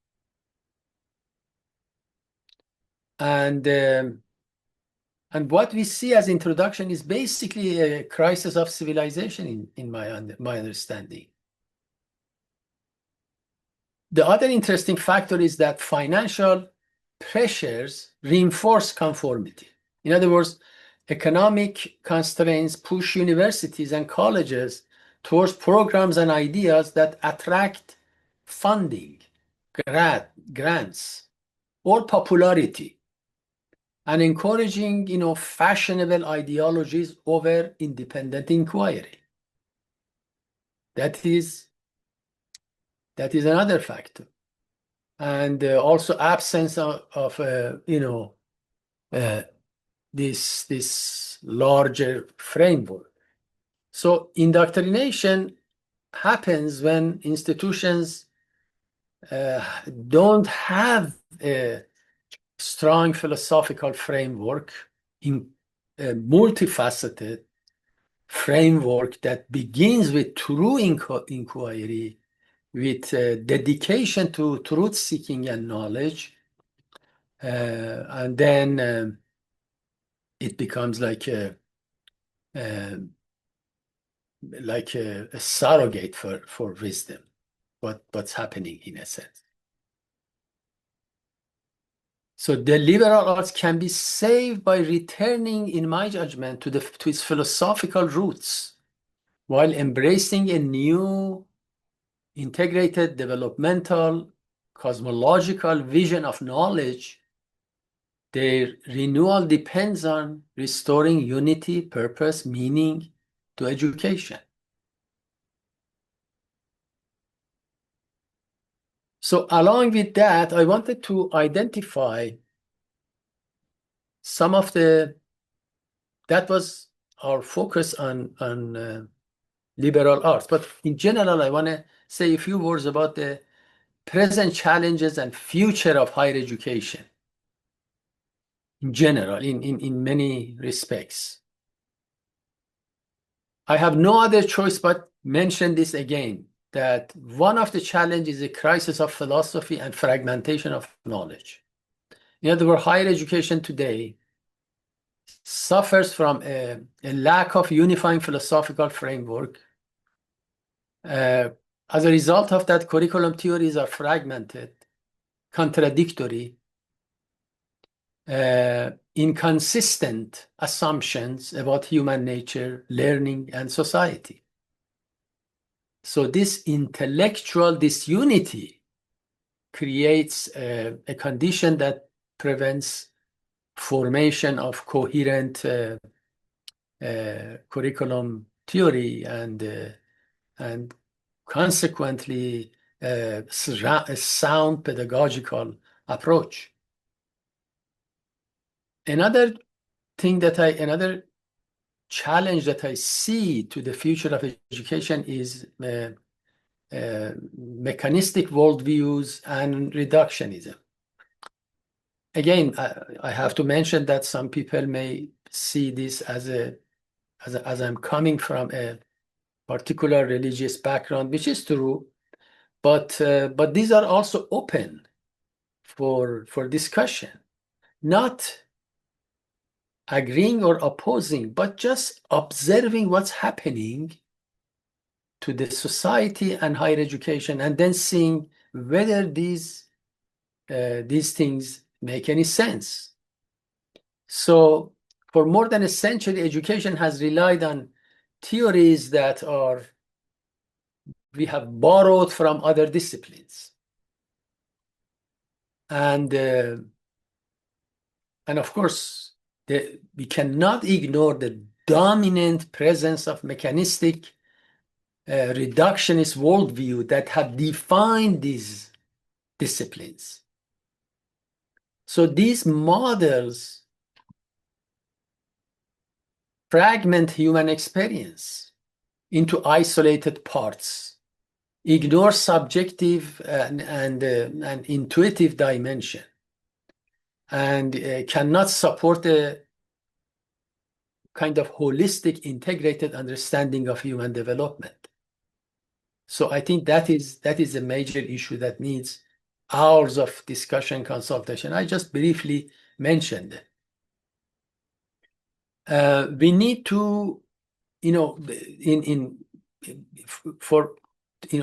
And what we see as introduction is basically a crisis of civilization in my understanding. The other interesting factor is that financial pressures reinforce conformity. In other words, economic constraints push universities and colleges towards programs and ideas that attract funding, grants, or popularity, and encouraging, fashionable ideologies over independent inquiry. That is another factor. And also absence of this larger framework. So indoctrination happens when institutions don't have a strong philosophical framework, in a multifaceted framework that begins with true inquiry, with dedication to truth-seeking and knowledge, and then it becomes like a surrogate for wisdom, what's happening in a sense. So the liberal arts can be saved by returning, in my judgment, to its philosophical roots, while embracing a new integrated developmental cosmological vision of knowledge. Their renewal depends on restoring unity, purpose, meaning to education. So along with that, I wanted to identify some of that was our focus on liberal arts. But in general, I want to say a few words about the present challenges and future of higher education in general, in many respects. I have no other choice but mention this again, that one of the challenges is a crisis of philosophy and fragmentation of knowledge. In other words, higher education today suffers from a lack of unifying philosophical framework. As a result of that, curriculum theories are fragmented, contradictory, inconsistent assumptions about human nature, learning, and society. So this intellectual disunity creates a condition that prevents formation of coherent curriculum theory and consequently a sound pedagogical approach. Another challenge that I see to the future of education is mechanistic worldviews and reductionism. Again, I have to mention that some people may see this as I'm coming from a particular religious background, which is true, but these are also open for discussion, not agreeing or opposing, but just observing what's happening to the society and higher education, and then seeing whether these things make any sense. So for more than a century, education has relied on theories that we have borrowed from other disciplines. And of course, we cannot ignore the dominant presence of mechanistic reductionist worldview that have defined these disciplines. So these models fragment human experience into isolated parts, ignore subjective and intuitive dimension, and cannot support a kind of holistic, integrated understanding of human development. So I think that is a major issue that needs hours of discussion, consultation. I just briefly mentioned it. We need to, in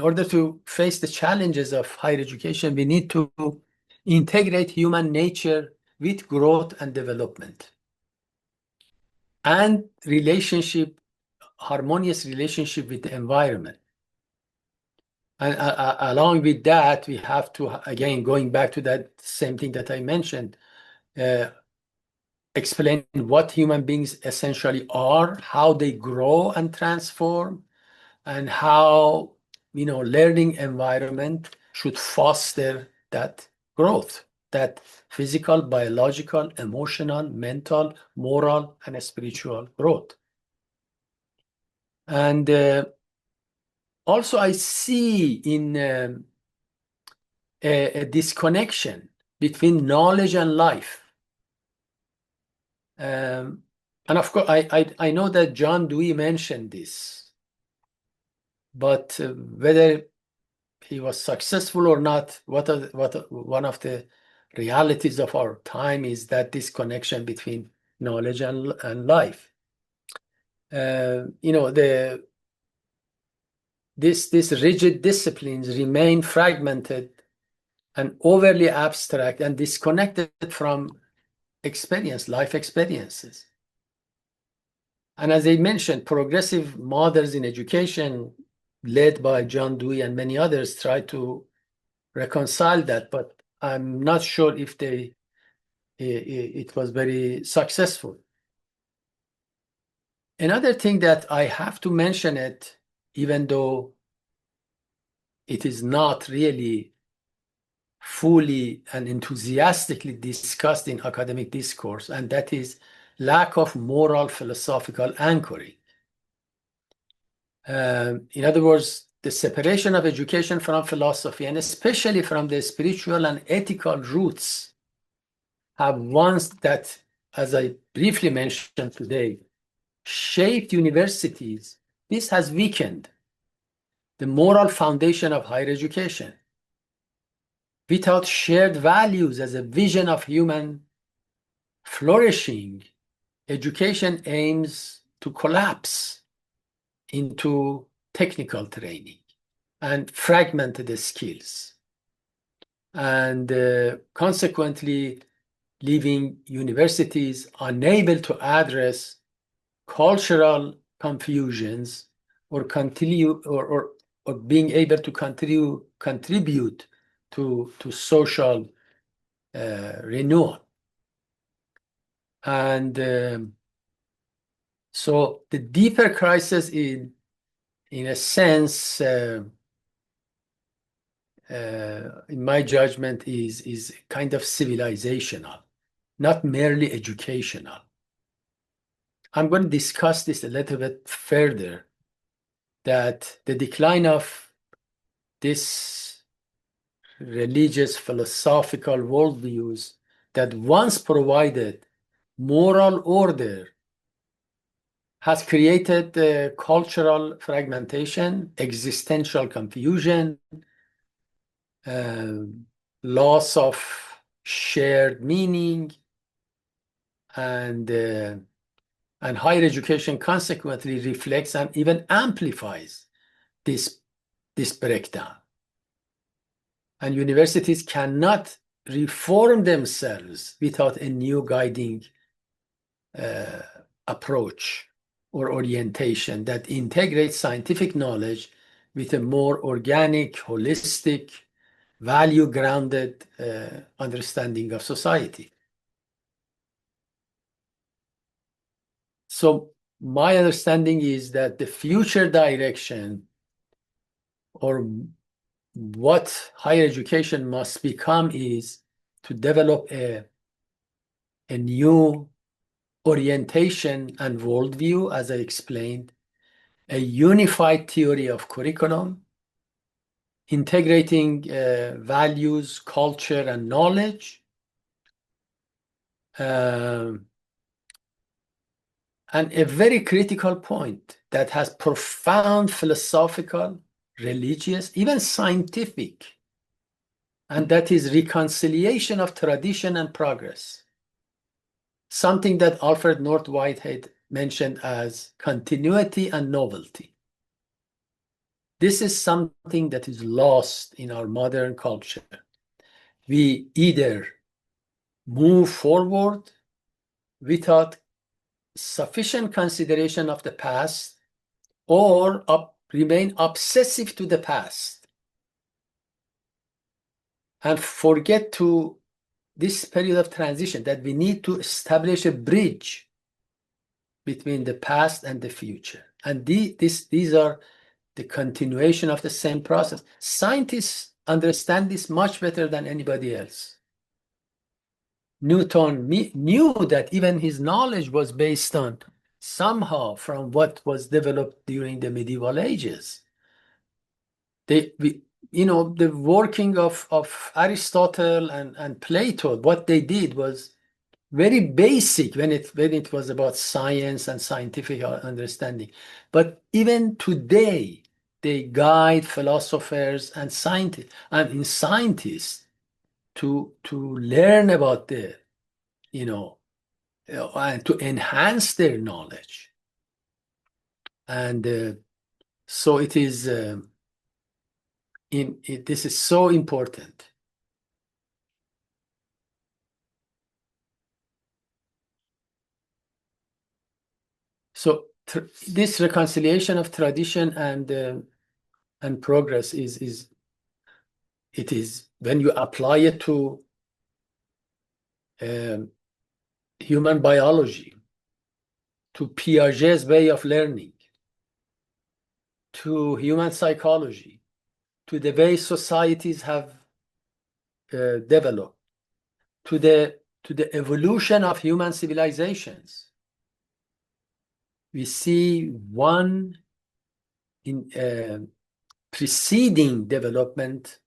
order to face the challenges of higher education, we need to integrate human nature with growth and development, and harmonious relationship with the environment. And along with that, we have to, again, going back to that same thing that I mentioned, explain what human beings essentially are, how they grow and transform, and how learning environment should foster that growth, that physical, biological, emotional, mental, moral, and spiritual growth. And also I see in a disconnection between knowledge and life. And of course, I know that John Dewey mentioned this, but whether he was successful or not, one of the realities of our time is that disconnection between knowledge and life. These rigid disciplines remain fragmented and overly abstract and disconnected from life experiences. And as I mentioned, progressive models in education, led by John Dewey and many others, try to reconcile that, but I'm not sure if it was very successful. Another thing that I have to mention it, even though it is not really fully and enthusiastically discussed in academic discourse, and that is lack of moral philosophical anchoring. In other words, the separation of education from philosophy, and especially from the spiritual and ethical roots, have once that, as I briefly mentioned today, shaped universities. This has weakened the moral foundation of higher education. Without shared values as a vision of human flourishing, education aims to collapse into technical training and fragmented skills, and consequently leaving universities unable to address cultural confusions or being able to contribute to social renewal. And so the deeper crisis, in a sense, in my judgment, is kind of civilizational, not merely educational. I'm going to discuss this a little bit further, that the decline of this religious philosophical worldviews that once provided moral order has created cultural fragmentation, existential confusion, loss of shared meaning, and higher education consequently reflects and even amplifies this breakdown. And universities cannot reform themselves without a new guiding approach or orientation that integrates scientific knowledge with a more organic, holistic, value-grounded understanding of society. So my understanding is that the future direction, or what higher education must become, is to develop a new orientation and worldview, as I explained, a unified theory of curriculum, integrating values, culture, and knowledge, and a very critical point that has profound philosophical, religious, even scientific, and that is reconciliation of tradition and progress, something that Alfred North Whitehead mentioned as continuity and novelty. This is something that is lost in our modern culture. We either move forward without sufficient consideration of the past, or remain obsessive to the past and forget to this period of transition, that we need to establish a bridge between the past and the future. And these are the continuation of the same process. Scientists understand this much better than anybody else. Newton knew that even his knowledge was based on somehow from what was developed during the medieval ages. The working of Aristotle and Plato, what they did was very basic when it was about science and scientific understanding. But even today, they guide philosophers and scientists to learn about and to enhance their knowledge. And so it is. This is so important. So this reconciliation of tradition and progress is when you apply it to human biology, to Piaget's way of learning, to human psychology, to the way societies have developed, to the evolution of human civilizations. We see one in preceding development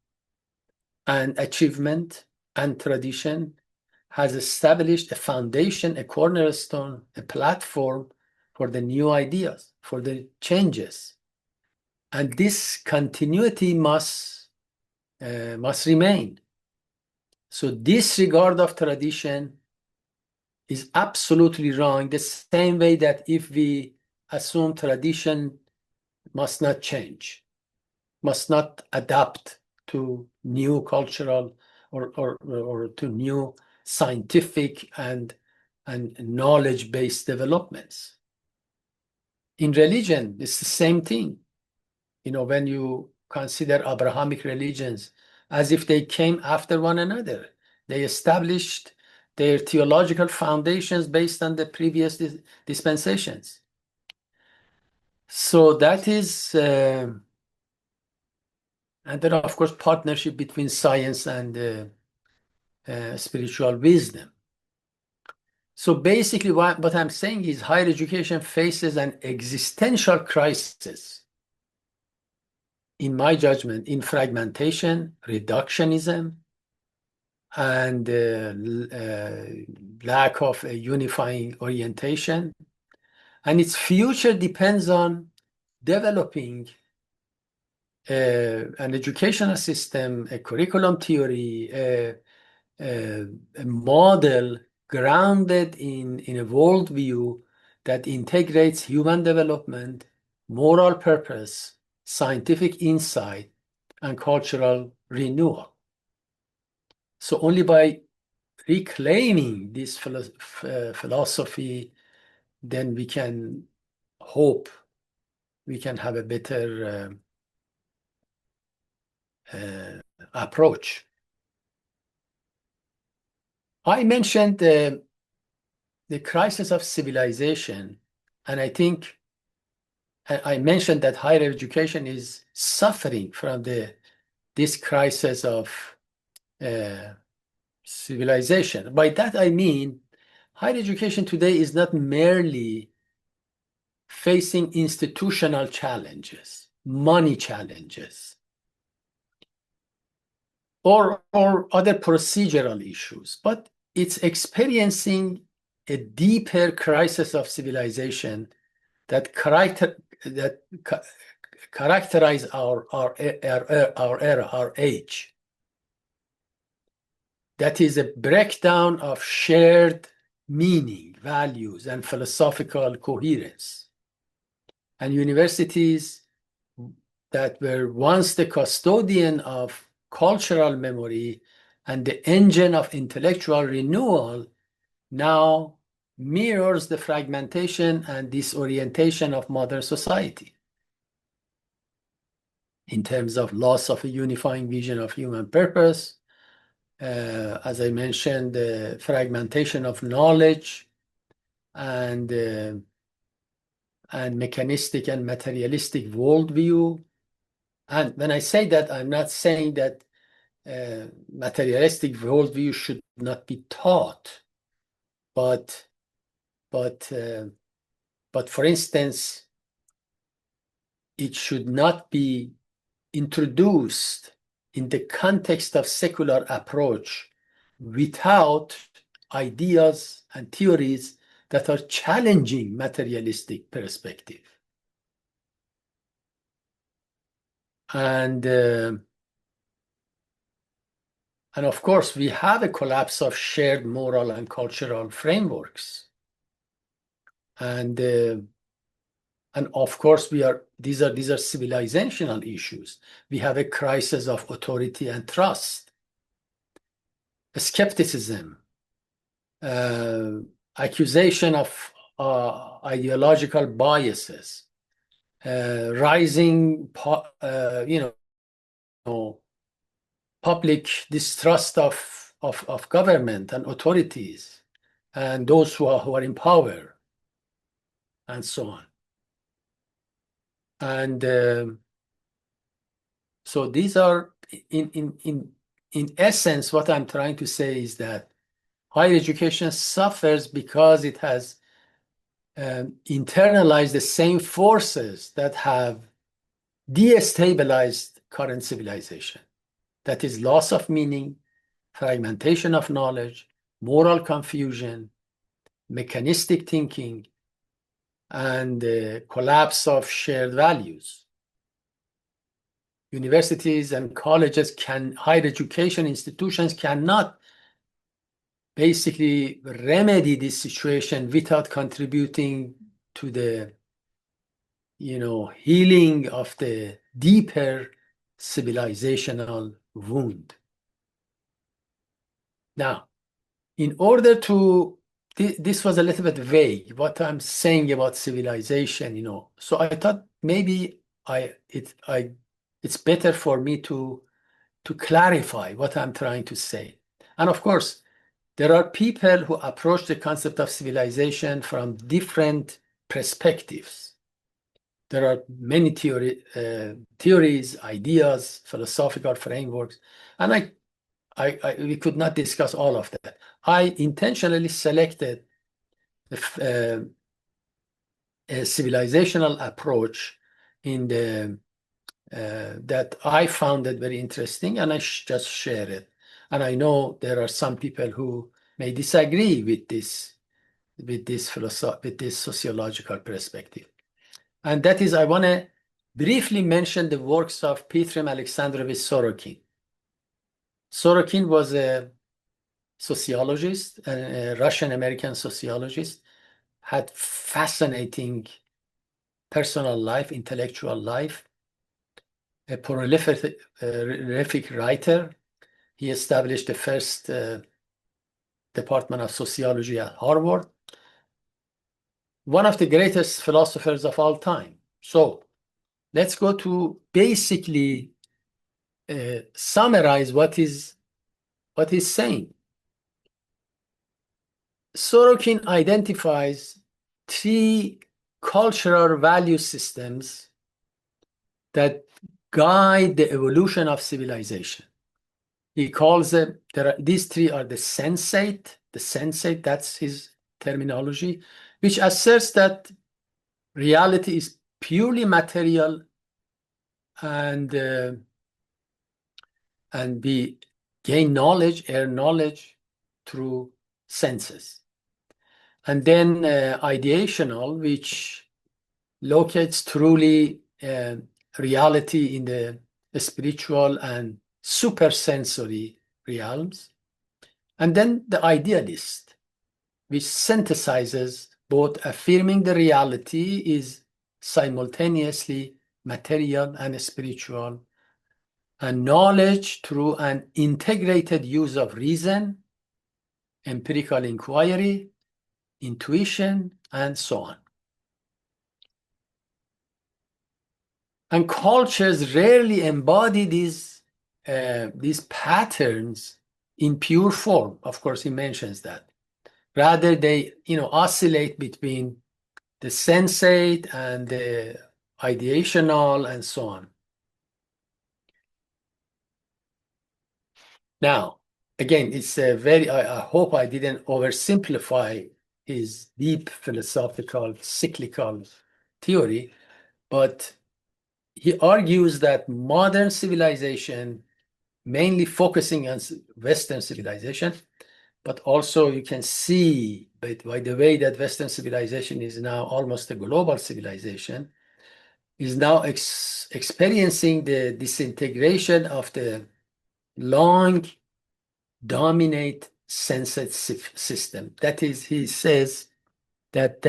and achievement and tradition has established a foundation, a cornerstone, a platform for the new ideas, for the changes. And this continuity must remain. So disregard of tradition is absolutely wrong, the same way that if we assume tradition must not change, must not adapt to new cultural or to new scientific and knowledge-based developments. In religion, it's the same thing. When you consider Abrahamic religions as if they came after one another, they established their theological foundations based on the previous dispensations. So that is, and then of course, partnership between science and spiritual wisdom. So basically what I'm saying is higher education faces an existential crisis, in my judgment, in fragmentation, reductionism, and lack of a unifying orientation. And its future depends on developing an educational system, a curriculum theory, a model grounded in a worldview that integrates human development, moral purpose, scientific insight, and cultural renewal. So only by reclaiming this philosophy, then we can hope we can have a better approach. I mentioned the crisis of civilization, and I think I mentioned that higher education is suffering from this crisis of civilization. By that I mean higher education today is not merely facing institutional challenges, money challenges, or other procedural issues, but it's experiencing a deeper crisis of civilization that characterize our era, our age. That is a breakdown of shared meaning, values, and philosophical coherence. And universities that were once the custodian of cultural memory and the engine of intellectual renewal now mirrors the fragmentation and disorientation of modern society in terms of loss of a unifying vision of human purpose, as I mentioned, the fragmentation of knowledge and mechanistic and materialistic worldview. And when I say that, I'm not saying that materialistic worldview should not be taught, but for instance, it should not be introduced in the context of secular approach without ideas and theories that are challenging materialistic perspective. And of course, we have a collapse of shared moral and cultural frameworks. And of course, these are civilizational issues. We have a crisis of authority and trust, skepticism, accusation of ideological biases, rising, public distrust of government and authorities and those who are in power, and so on. And so these are, in essence, what I'm trying to say is that higher education suffers because it has internalized the same forces that have destabilized current civilization. That is loss of meaning, fragmentation of knowledge, moral confusion, mechanistic thinking, and collapse of shared values. Universities and colleges higher education institutions cannot basically remedy this situation without contributing to the healing of the deeper civilizational wound. Now, in order to, this was a little bit vague, what I'm saying about civilization, so I thought maybe it's better for me to clarify what I'm trying to say. And of course, there are people who approach the concept of civilization from different perspectives. There are many theories, ideas, philosophical frameworks, and we could not discuss all of that. I intentionally selected a civilizational approach in the that I found it very interesting, and I just share it. And I know there are some people who may disagree with this sociological perspective. And that is, I want to briefly mention the works of Petrim Alexandrovich Sorokin. Sorokin was a sociologist, a Russian-American sociologist, had fascinating personal life, intellectual life, a prolific writer. He established the first department of sociology at Harvard. One of the greatest philosophers of all time. So let's go to basically summarize what he's saying. Sorokin identifies three cultural value systems that guide the evolution of civilization. He calls them, these three are the sensate, that's his terminology, which asserts that reality is purely material and we gain knowledge, earn knowledge through senses. And then ideational, which locates truly reality in the spiritual and supersensory realms. And then the idealist, which synthesizes both affirming the reality is simultaneously material and spiritual, and knowledge through an integrated use of reason, empirical inquiry, intuition, and so on. And cultures rarely embody these patterns in pure form. Of course, he mentions that. Rather, they oscillate between the sensate and the ideational and so on. Now, again, it's a very, I hope I didn't oversimplify his deep philosophical cyclical theory, but he argues that modern civilization, mainly focusing on Western civilization, but also you can see by the way that Western civilization is now almost a global civilization, is now experiencing the disintegration of the long dominate sensate system. That is, he says that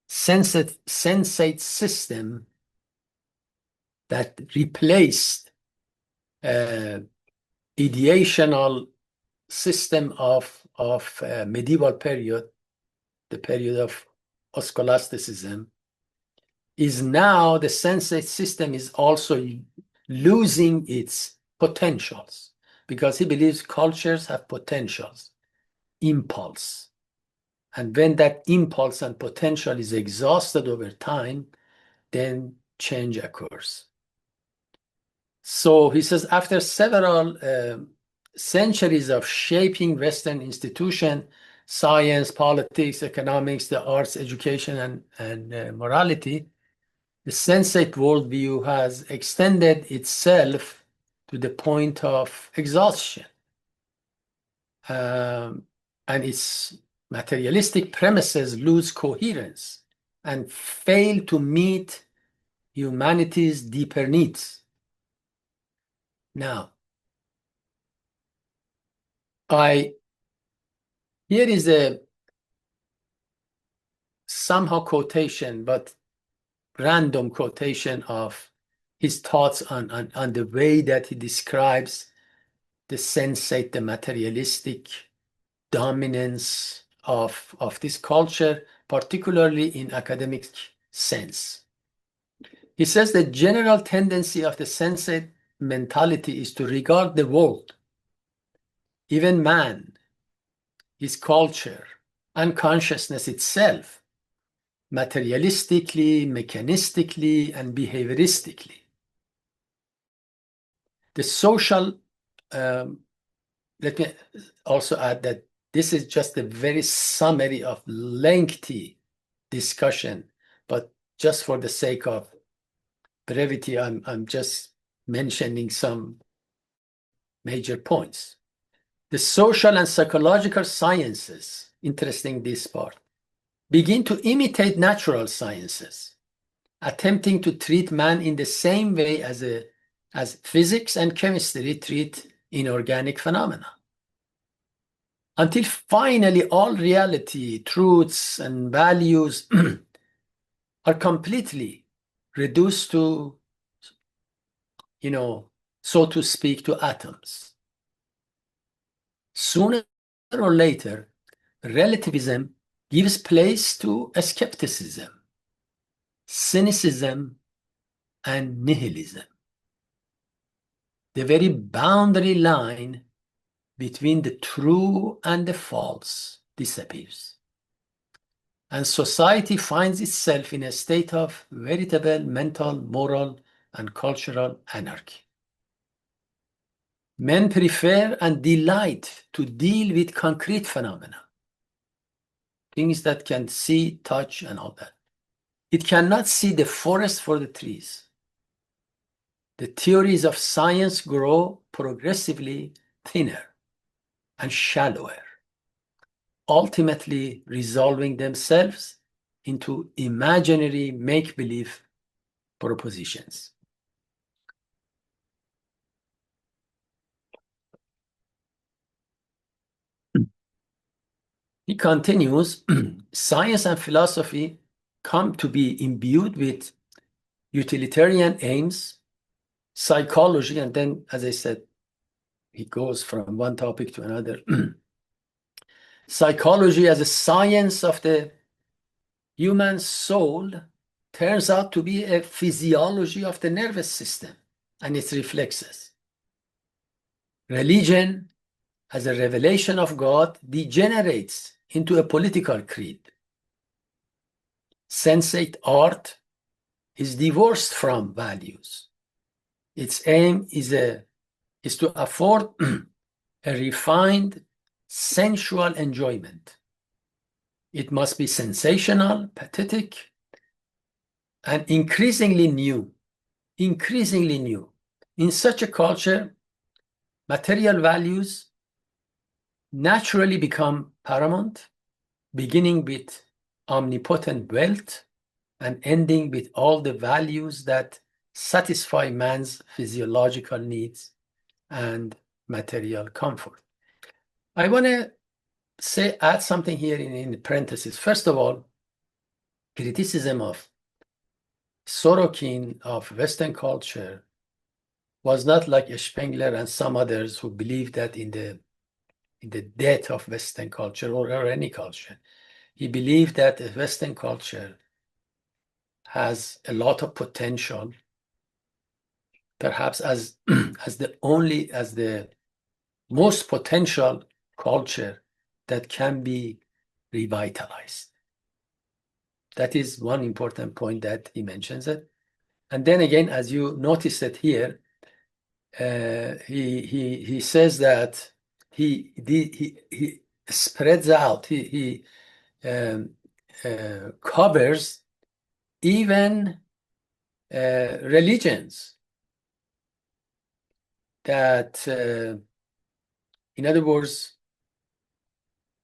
sensate system that replaced ideational system of medieval period, the period of scholasticism, is now the sensate system is also losing its potentials, because he believes cultures have potentials, impulse. And when that impulse and potential is exhausted over time, then change occurs. So he says, after several centuries of shaping Western institutions, science, politics, economics, the arts, education, and morality, the sensate worldview has extended itself to the point of exhaustion. And its materialistic premises lose coherence and fail to meet humanity's deeper needs. Now, here is a somehow quotation, but random quotation of his thoughts on the way that he describes the sensate, the materialistic dominance of this culture, particularly in academic sense. He says the general tendency of the sensate mentality is to regard the world, even man, his culture, and consciousness itself, materialistically, mechanistically, and behavioristically. The social, let me also add that this is just a very summary of lengthy discussion, but just for the sake of brevity, I'm just mentioning some major points. The social and psychological sciences, interesting this part, begin to imitate natural sciences, attempting to treat man in the same way as physics and chemistry treat inorganic phenomena. Until finally all reality, truths, and values are completely reduced to, so to speak, to atoms. Sooner or later, relativism gives place to skepticism, cynicism, and nihilism. the very boundary line between the true and the false disappears. And society finds itself in a state of veritable mental, moral, and cultural anarchy. Men prefer and delight to deal with concrete phenomena, things that can see, touch, and all that. It cannot see the forest for the trees. The theories of science grow progressively thinner and shallower, ultimately resolving themselves into imaginary make-believe propositions. He continues, science and philosophy come to be imbued with utilitarian aims, psychology, and then, as I said, he goes from one topic to another. Psychology as a science of the human soul turns out to be a physiology of the nervous system and its reflexes. Religion as a revelation of God degenerates into a political creed. Sensate art is divorced from values. Its aim is to afford a refined sensual enjoyment. It must be sensational, pathetic, and increasingly new. Increasingly new. In such a culture, material values naturally become paramount, beginning with omnipotent wealth and ending with all the values that satisfy man's physiological needs and material comfort. I want to add something here in parentheses. First of all, criticism of Sorokin of Western culture was not like Spengler and some others who believed that in the death of Western culture or any culture. He believed that the Western culture has a lot of potential, perhaps as the most potential culture that can be revitalized. That is one important point that he mentions it. And then again, as you notice it here, he says that he spreads out, he covers even religions that, in other words,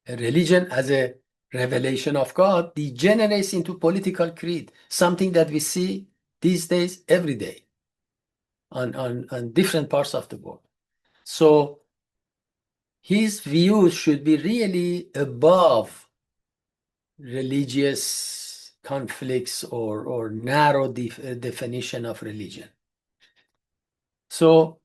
a religion as a revelation of God degenerates into political creed, something that we see these days every day on different parts of the world. So his views should be really above religious conflicts or narrow definition of religion. So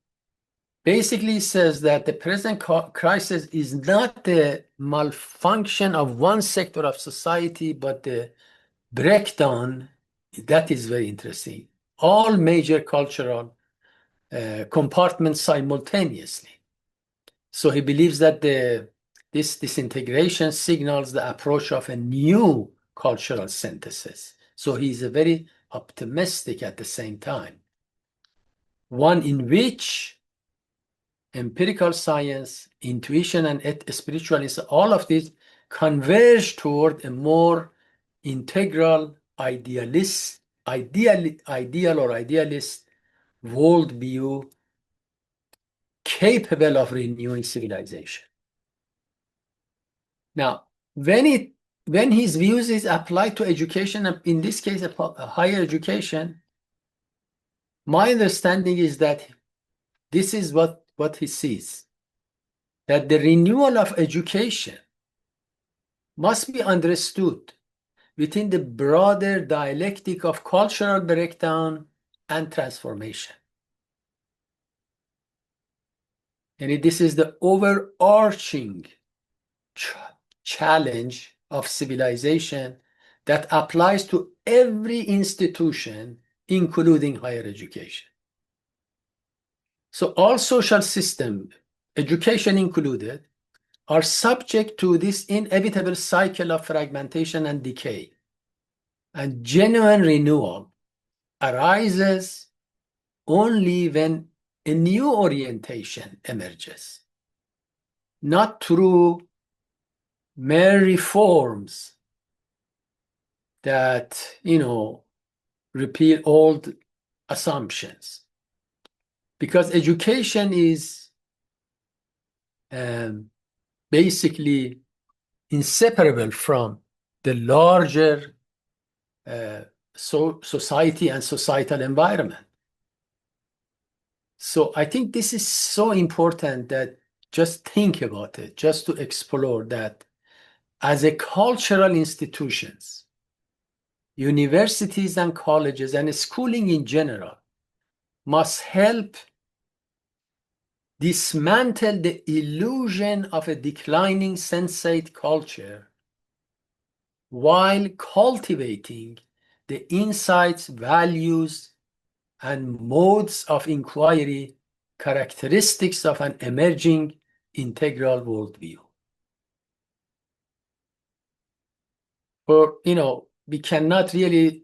basically says that the present crisis is not the malfunction of one sector of society, but the breakdown. That is very interesting. All major cultural compartments simultaneously. So he believes that this disintegration signals the approach of a new cultural synthesis. So he's very optimistic at the same time. One in which empirical science, intuition, and spiritualism, all of these converge toward a more integral idealist worldview capable of renewing civilization. Now, when his views is applied to education, in this case, higher education, my understanding is that this is what he sees, that the renewal of education must be understood within the broader dialectic of cultural breakdown and transformation. And this is the overarching challenge of civilization that applies to every institution, including higher education. So all social systems, education included, are subject to this inevitable cycle of fragmentation and decay. And genuine renewal arises only when a new orientation emerges, not through mere reforms that, repeal old assumptions. Because education is basically inseparable from the larger society and societal environment. So I think this is so important that just think about it, just to explore that as a cultural institutions, universities and colleges and schooling in general must help dismantle the illusion of a declining sensate culture while cultivating the insights, values, and modes of inquiry characteristics of an emerging integral worldview. For, we cannot really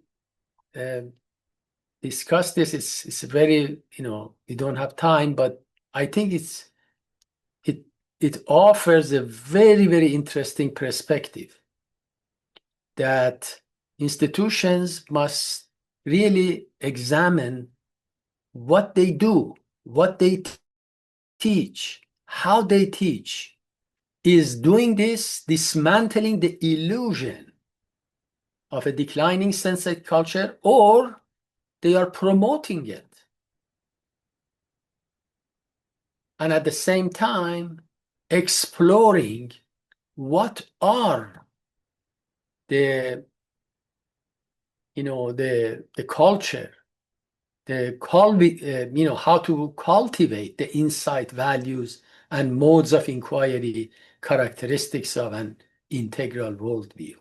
discuss this. It's very, we don't have time, but I think it offers a very, very interesting perspective that institutions must really examine what they do, what they teach, how they teach. Is doing this dismantling the illusion of a declining sensate culture, or they are promoting it? And at the same time, exploring what are the culture, how to cultivate the insight, values, and modes of inquiry characteristics of an integral worldview.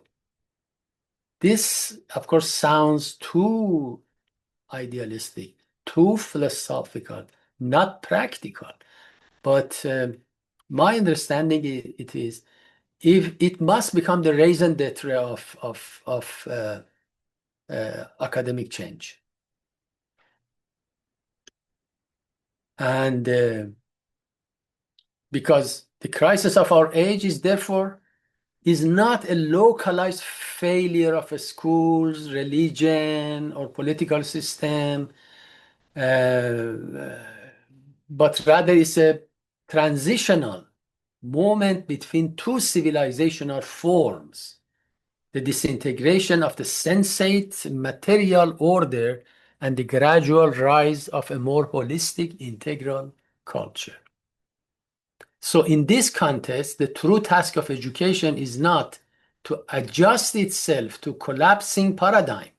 This, of course, sounds too idealistic, too philosophical, not practical. But my understanding it is, if it must become the raison d'etre of academic change. And because the crisis of our age is therefore is not a localized failure of a school's religion or political system, but rather it's a transitional moment between two civilizational forms, the disintegration of the sensate material order and the gradual rise of a more holistic integral culture. So in this context, the true task of education is not to adjust itself to collapsing paradigm.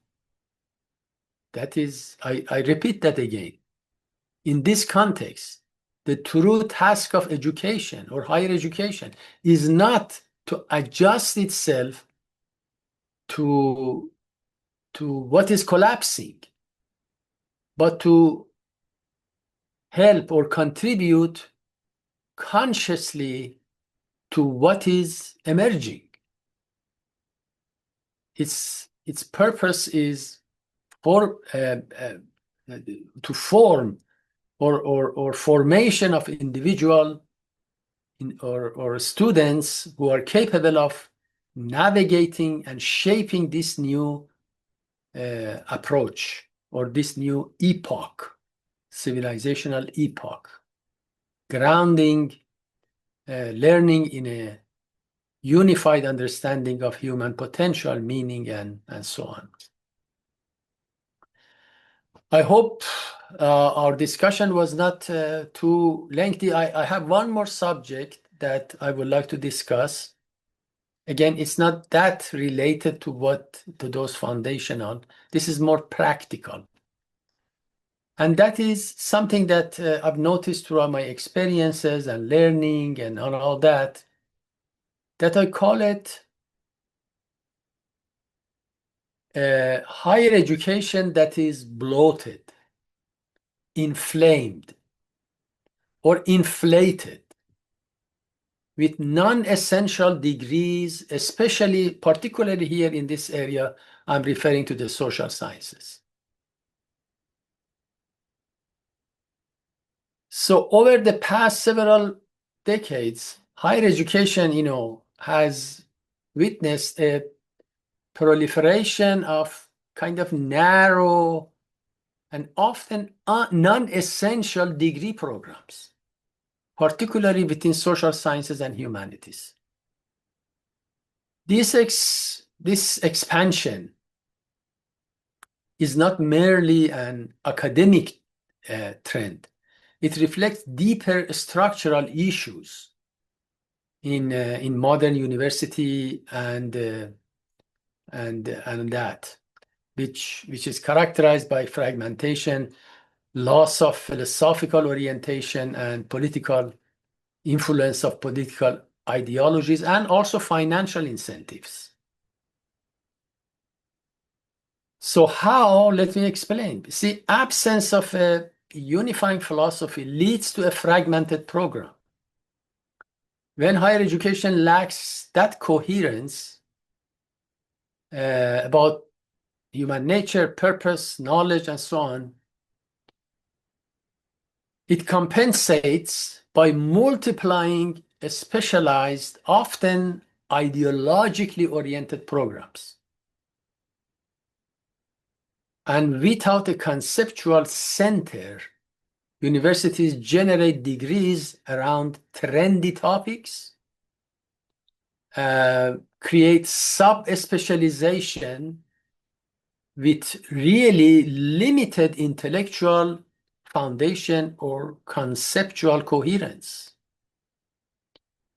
That is, I repeat that again. In this context, the true task of education or higher education is not to adjust itself to what is collapsing, but to help or contribute consciously to what is emerging. Its purpose is to form or formation of individual or students who are capable of navigating and shaping this new approach or this new epoch, civilizational epoch, grounding learning in a unified understanding of human potential, meaning, and so on. I hope our discussion was not too lengthy. I have one more subject that I would like to discuss. Again, it's not that related to those foundational. This is more practical. And that is something that I've noticed throughout my experiences and learning and all that I call it higher education that is bloated, inflamed, or inflated with non-essential degrees, particularly here in this area, I'm referring to the social sciences. So over the past several decades, higher education, has witnessed a proliferation of kind of narrow and often non-essential degree programs, particularly within social sciences and humanities. This expansion is not merely an academic trend. It reflects deeper structural issues in modern university and that, which is characterized by fragmentation, loss of philosophical orientation, and political influence of political ideologies, and also financial incentives. So how? Let me explain. See, absence of a unifying philosophy leads to a fragmented program. When higher education lacks that coherence about human nature, purpose, knowledge, and so on, it compensates by multiplying specialized, often ideologically oriented programs. And without a conceptual center, universities generate degrees around trendy topics, create sub-specialization with really limited intellectual foundation or conceptual coherence,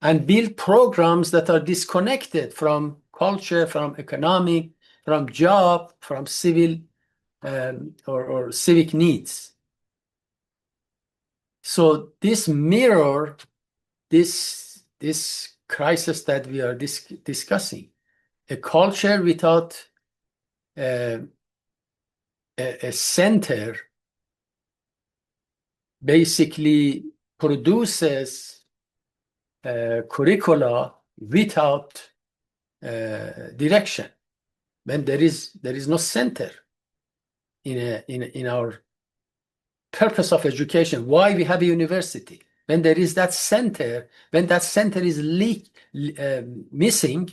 and build programs that are disconnected from culture, from economic, from job, from civil or civic needs. So this mirror this crisis that we are discussing. A culture without a center basically produces curricula without direction. When there is no center in our purpose of education, why we have a university. When there is that center, when that center is missing,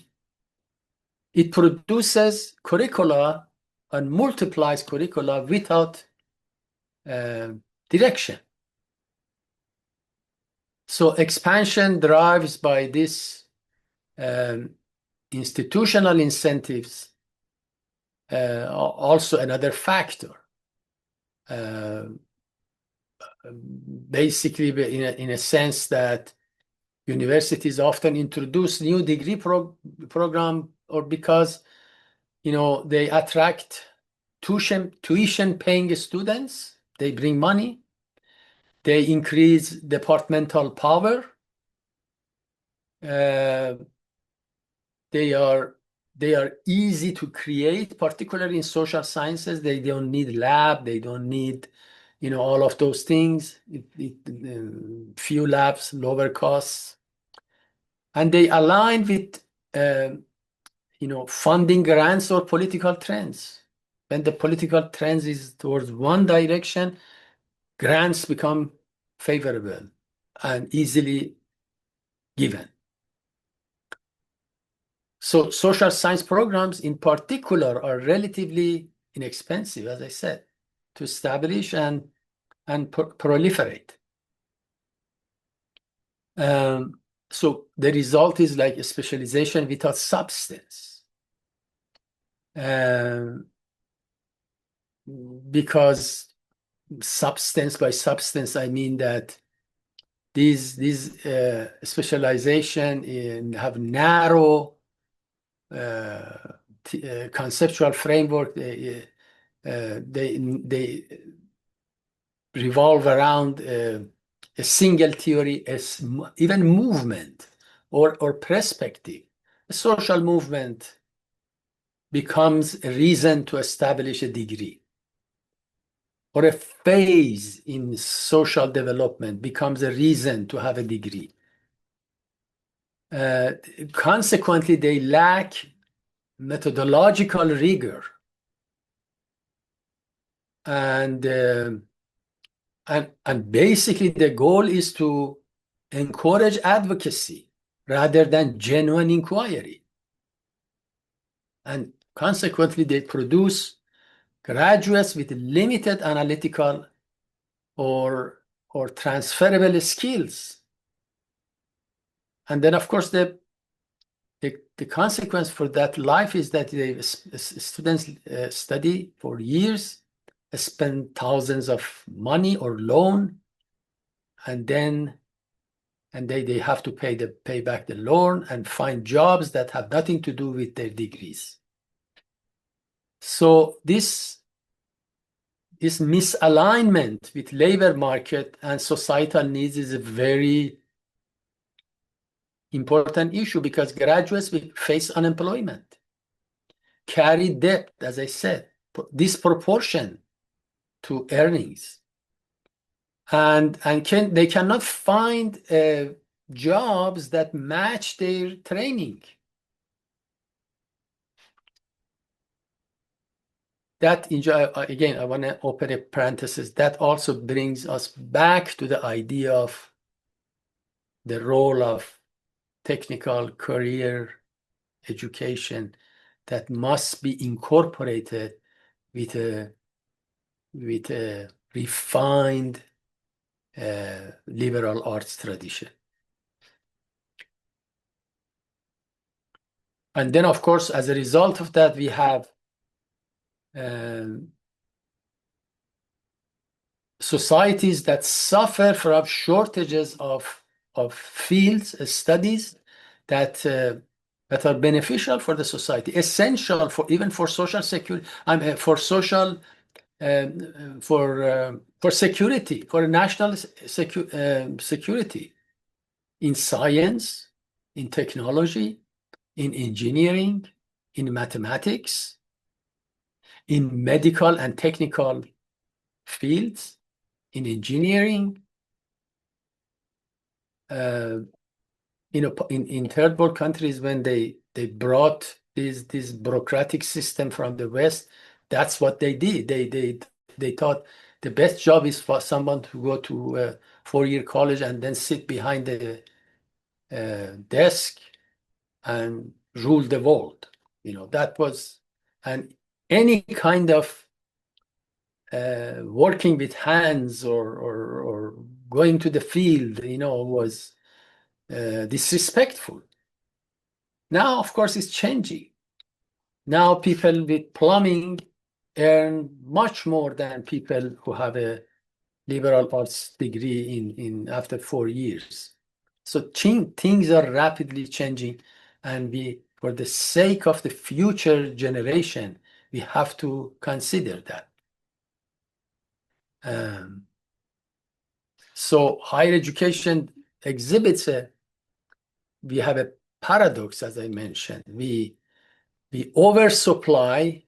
it produces curricula and multiplies curricula without direction. So expansion drives by this institutional incentives, also another factor. Basically, in a sense that universities often introduce new degree program, or because they attract tuition paying students, they bring money, they increase departmental power, they are easy to create, particularly in social sciences. They don't need lab, they don't need all of those things. Few labs, lower costs, and they align with funding grants or political trends. When the political trends is towards one direction, grants become favorable and easily given. So social science programs in particular are relatively inexpensive, as I said, to establish and proliferate. So the result is like a specialization without substance. Because substance, by substance, I mean that these specialization have narrow conceptual framework. They revolve around a single theory, even movement or perspective. A social movement becomes a reason to establish a degree. or a phase in social development becomes a reason to have a degree. Consequently, they lack methodological rigor, and basically the goal is to encourage advocacy rather than genuine inquiry. And consequently, they produce graduates with limited analytical or transferable skills. And then, of course, the consequence for that life is that students study for years, spend thousands of money or loan, and then they have to pay back the loan and find jobs that have nothing to do with their degrees. So this misalignment with labor market and societal needs is a very important issue, because graduates will face unemployment, carry debt, as I said, disproportion to earnings, and they cannot find jobs that match their training. That, again, I want to open a parenthesis. That also brings us back to the idea of the role of technical career education that must be incorporated with a refined liberal arts tradition. And then, of course, as a result of that, we have societies that suffer from shortages of fields, studies that are beneficial for the society, essential even for social security, for social for security, for national security, in science, in technology, in engineering, in mathematics, in medical and technical fields, in engineering. In third world countries, when they brought this bureaucratic system from the West, that's what they did. They thought the best job is for someone to go to a 4-year college and then sit behind the desk and rule the world. That was, and any kind of working with hands or going to the field, was disrespectful. Now, of course, it's changing. Now people with plumbing earn much more than people who have a liberal arts degree in after 4 years. So things are rapidly changing, and for the sake of the future generation, we have to consider that. So higher education exhibits we have a paradox, as I mentioned. We oversupply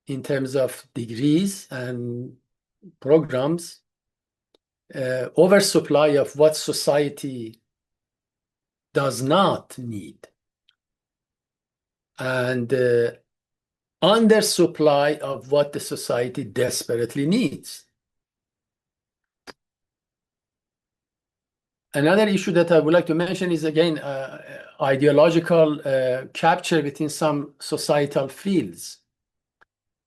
in terms of degrees and programs, oversupply of what society does not need, and undersupply of what the society desperately needs. Another issue that I would like to mention is, again, ideological capture within some societal fields.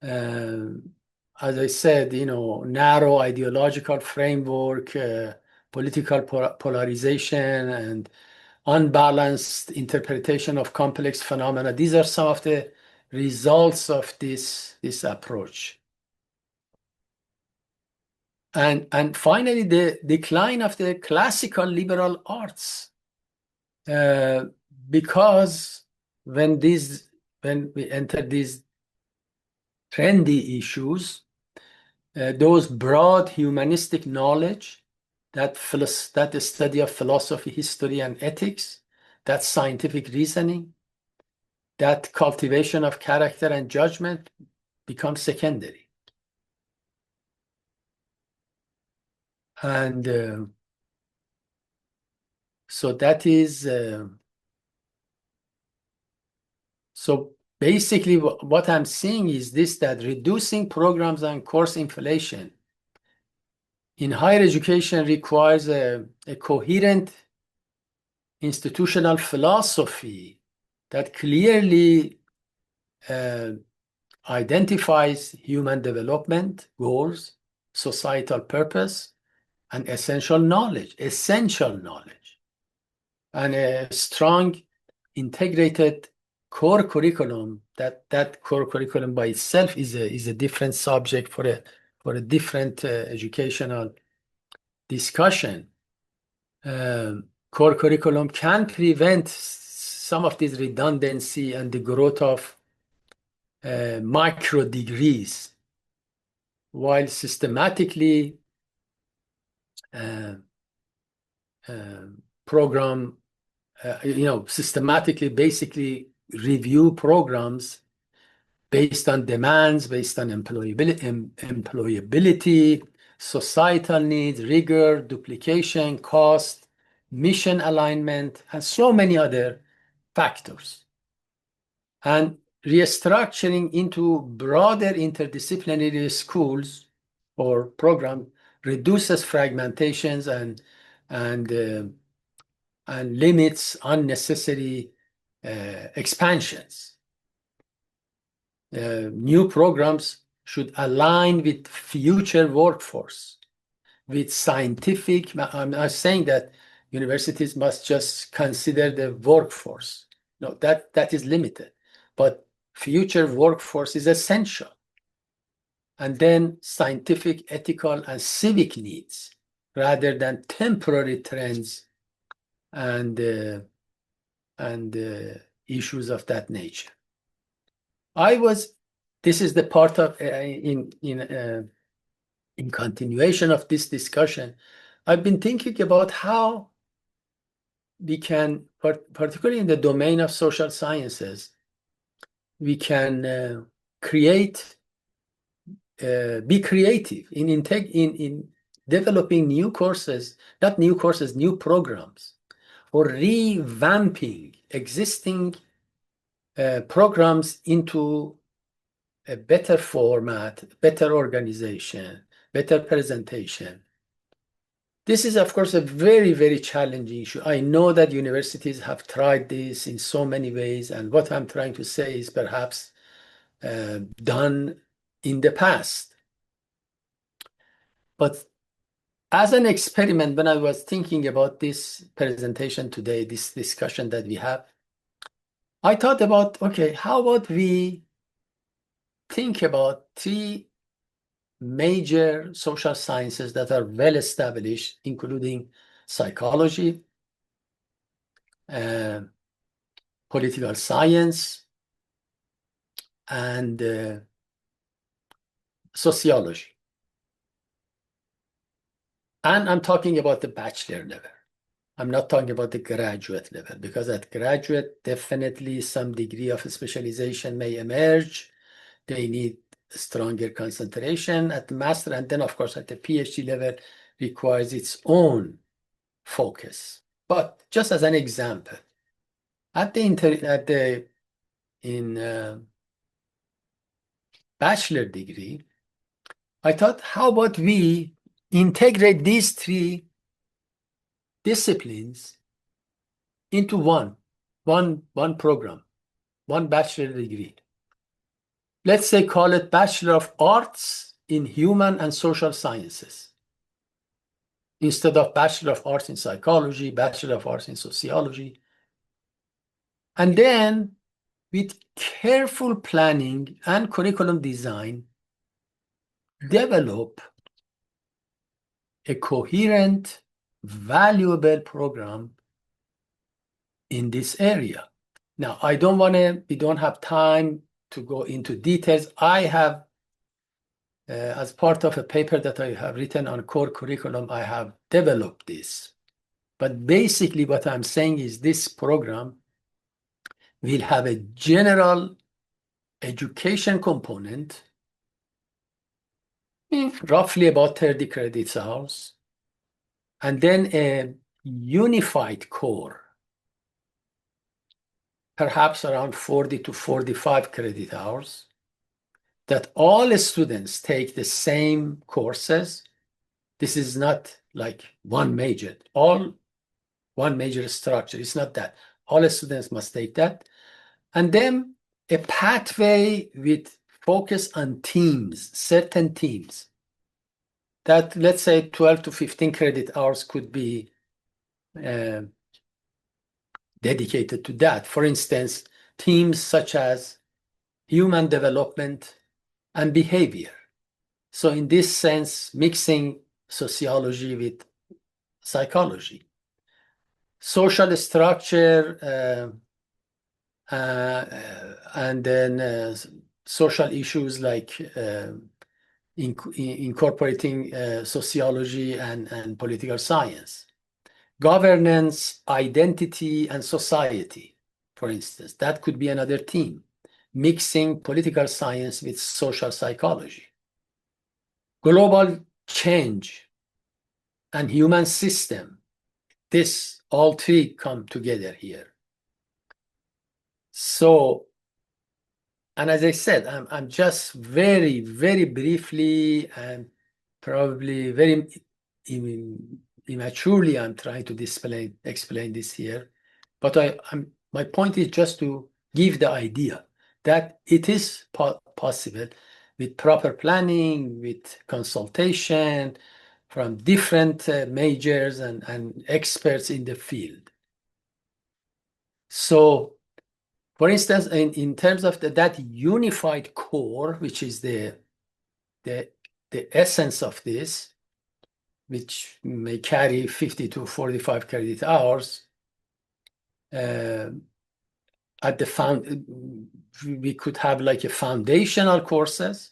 As I said, narrow ideological framework, political polarization, and unbalanced interpretation of complex phenomena. These are some of the results of this approach. And finally, the decline of the classical liberal arts, because when we enter these trendy issues, those broad humanistic knowledge, that study of philosophy, history, and ethics, that scientific reasoning, that cultivation of character and judgment becomes secondary. And so that is, so basically what I'm seeing is this, that reducing programs and course inflation in higher education requires a coherent institutional philosophy that clearly identifies human development goals, societal purpose, and essential knowledge, and a strong integrated core curriculum. That core curriculum by itself is a different subject for a different educational discussion. Core curriculum can prevent some of this redundancy and the growth of micro degrees, while systematically program, systematically basically review programs based on demands, based on employability, societal needs, rigor, duplication, cost, mission alignment, and so many other factors. And restructuring into broader interdisciplinary schools or program reduces fragmentations and limits unnecessary expansions. New programs should align with future workforce, with scientific. I'm not saying that universities must just consider the workforce. No, that is limited. But future workforce is essential. And then scientific, ethical, and civic needs, rather than temporary trends and issues of that nature. This is the part of, in continuation of this discussion, I've been thinking about how we can, particularly in the domain of social sciences, we can be creative in developing new courses, not new courses, new programs, or revamping existing programs into a better format, better organization, better presentation. This is, of course, a very, very challenging issue. I know that universities have tried this in so many ways, and what I'm trying to say is perhaps done in the past. But as an experiment, when I was thinking about this presentation today, this discussion that we have, I thought about, okay, how about we think about three major social sciences that are well established, including psychology, political science, and sociology. And I'm talking about the bachelor level. I'm not talking about the graduate level, because at graduate, definitely some degree of specialization may emerge. They need stronger concentration at the master, and then, of course, at the PhD level, requires its own focus. But just as an example, in bachelor degree, I thought, how about we integrate these three disciplines into one program, one bachelor degree. Let's say call it Bachelor of Arts in Human and Social Sciences, instead of Bachelor of Arts in Psychology, Bachelor of Arts in Sociology. And then, with careful planning and curriculum design, develop a coherent, valuable program in this area. Now, we don't have time to go into details. I have, as part of a paper that I have written on core curriculum, I have developed this. But basically what I'm saying is this program will have a general education component, roughly about 30 credits hours, and then a unified core, perhaps around 40 to 45 credit hours, that all students take the same courses. This is not like one major, all one major structure. It's not that. All students must take that. And then a pathway with focus on teams, certain teams, that let's say 12 to 15 credit hours could be dedicated to that. For instance, themes such as human development and behavior. So in this sense, mixing sociology with psychology. Social structure, and then social issues like incorporating sociology and political science. Governance, identity, and society, for instance. That could be another theme, mixing political science with social psychology. Global change and human system. This, all three come together here. So, and as I said, I'm just very, very briefly and probably very immaturely, I'm trying to explain this here. But my point is just to give the idea that it is possible with proper planning, with consultation from different majors and experts in the field. So, for instance, in terms of that unified core, which is the essence of this, which may carry 50 to 45 credit hours, we could have like a foundational courses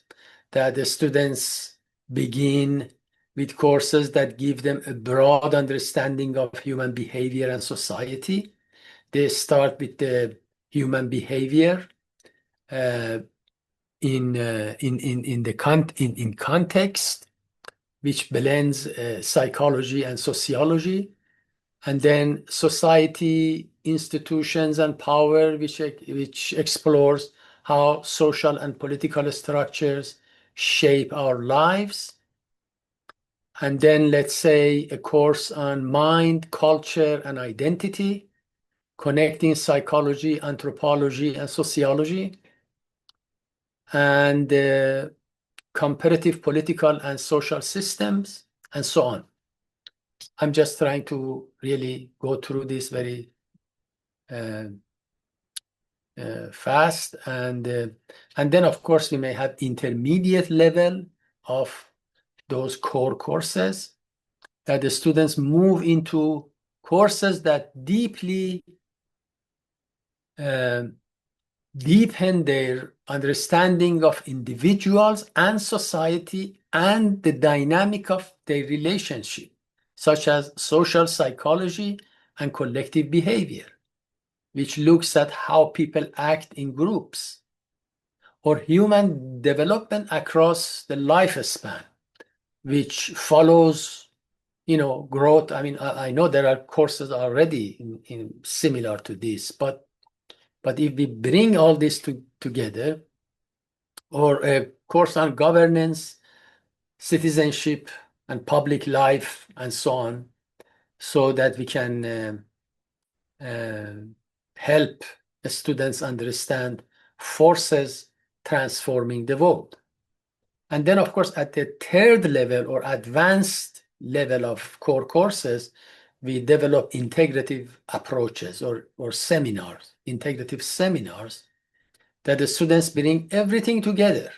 that the students begin with courses that give them a broad understanding of human behavior and society. They start with the human behavior in context, which blends psychology and sociology, and then society, institutions, and power, which explores how social and political structures shape our lives. And then let's say a course on mind, culture, and identity, connecting psychology, anthropology, and sociology, and comparative political and social systems, and so on. I'm just trying to really go through this very fast, and then of course we may have intermediate level of those core courses that the students move into courses that deeply deepen their understanding of individuals and society and the dynamic of their relationship, such as social psychology and collective behavior, which looks at how people act in groups, or human development across the lifespan, which follows, growth. I mean, I know there are courses already in similar to this, but if we bring all this together, or a course on governance, citizenship, and public life, and so on, so that we can help students understand forces transforming the world. And then, of course, at the third level or advanced level of core courses, we develop integrative approaches or seminars, integrative seminars, that the students bring everything together.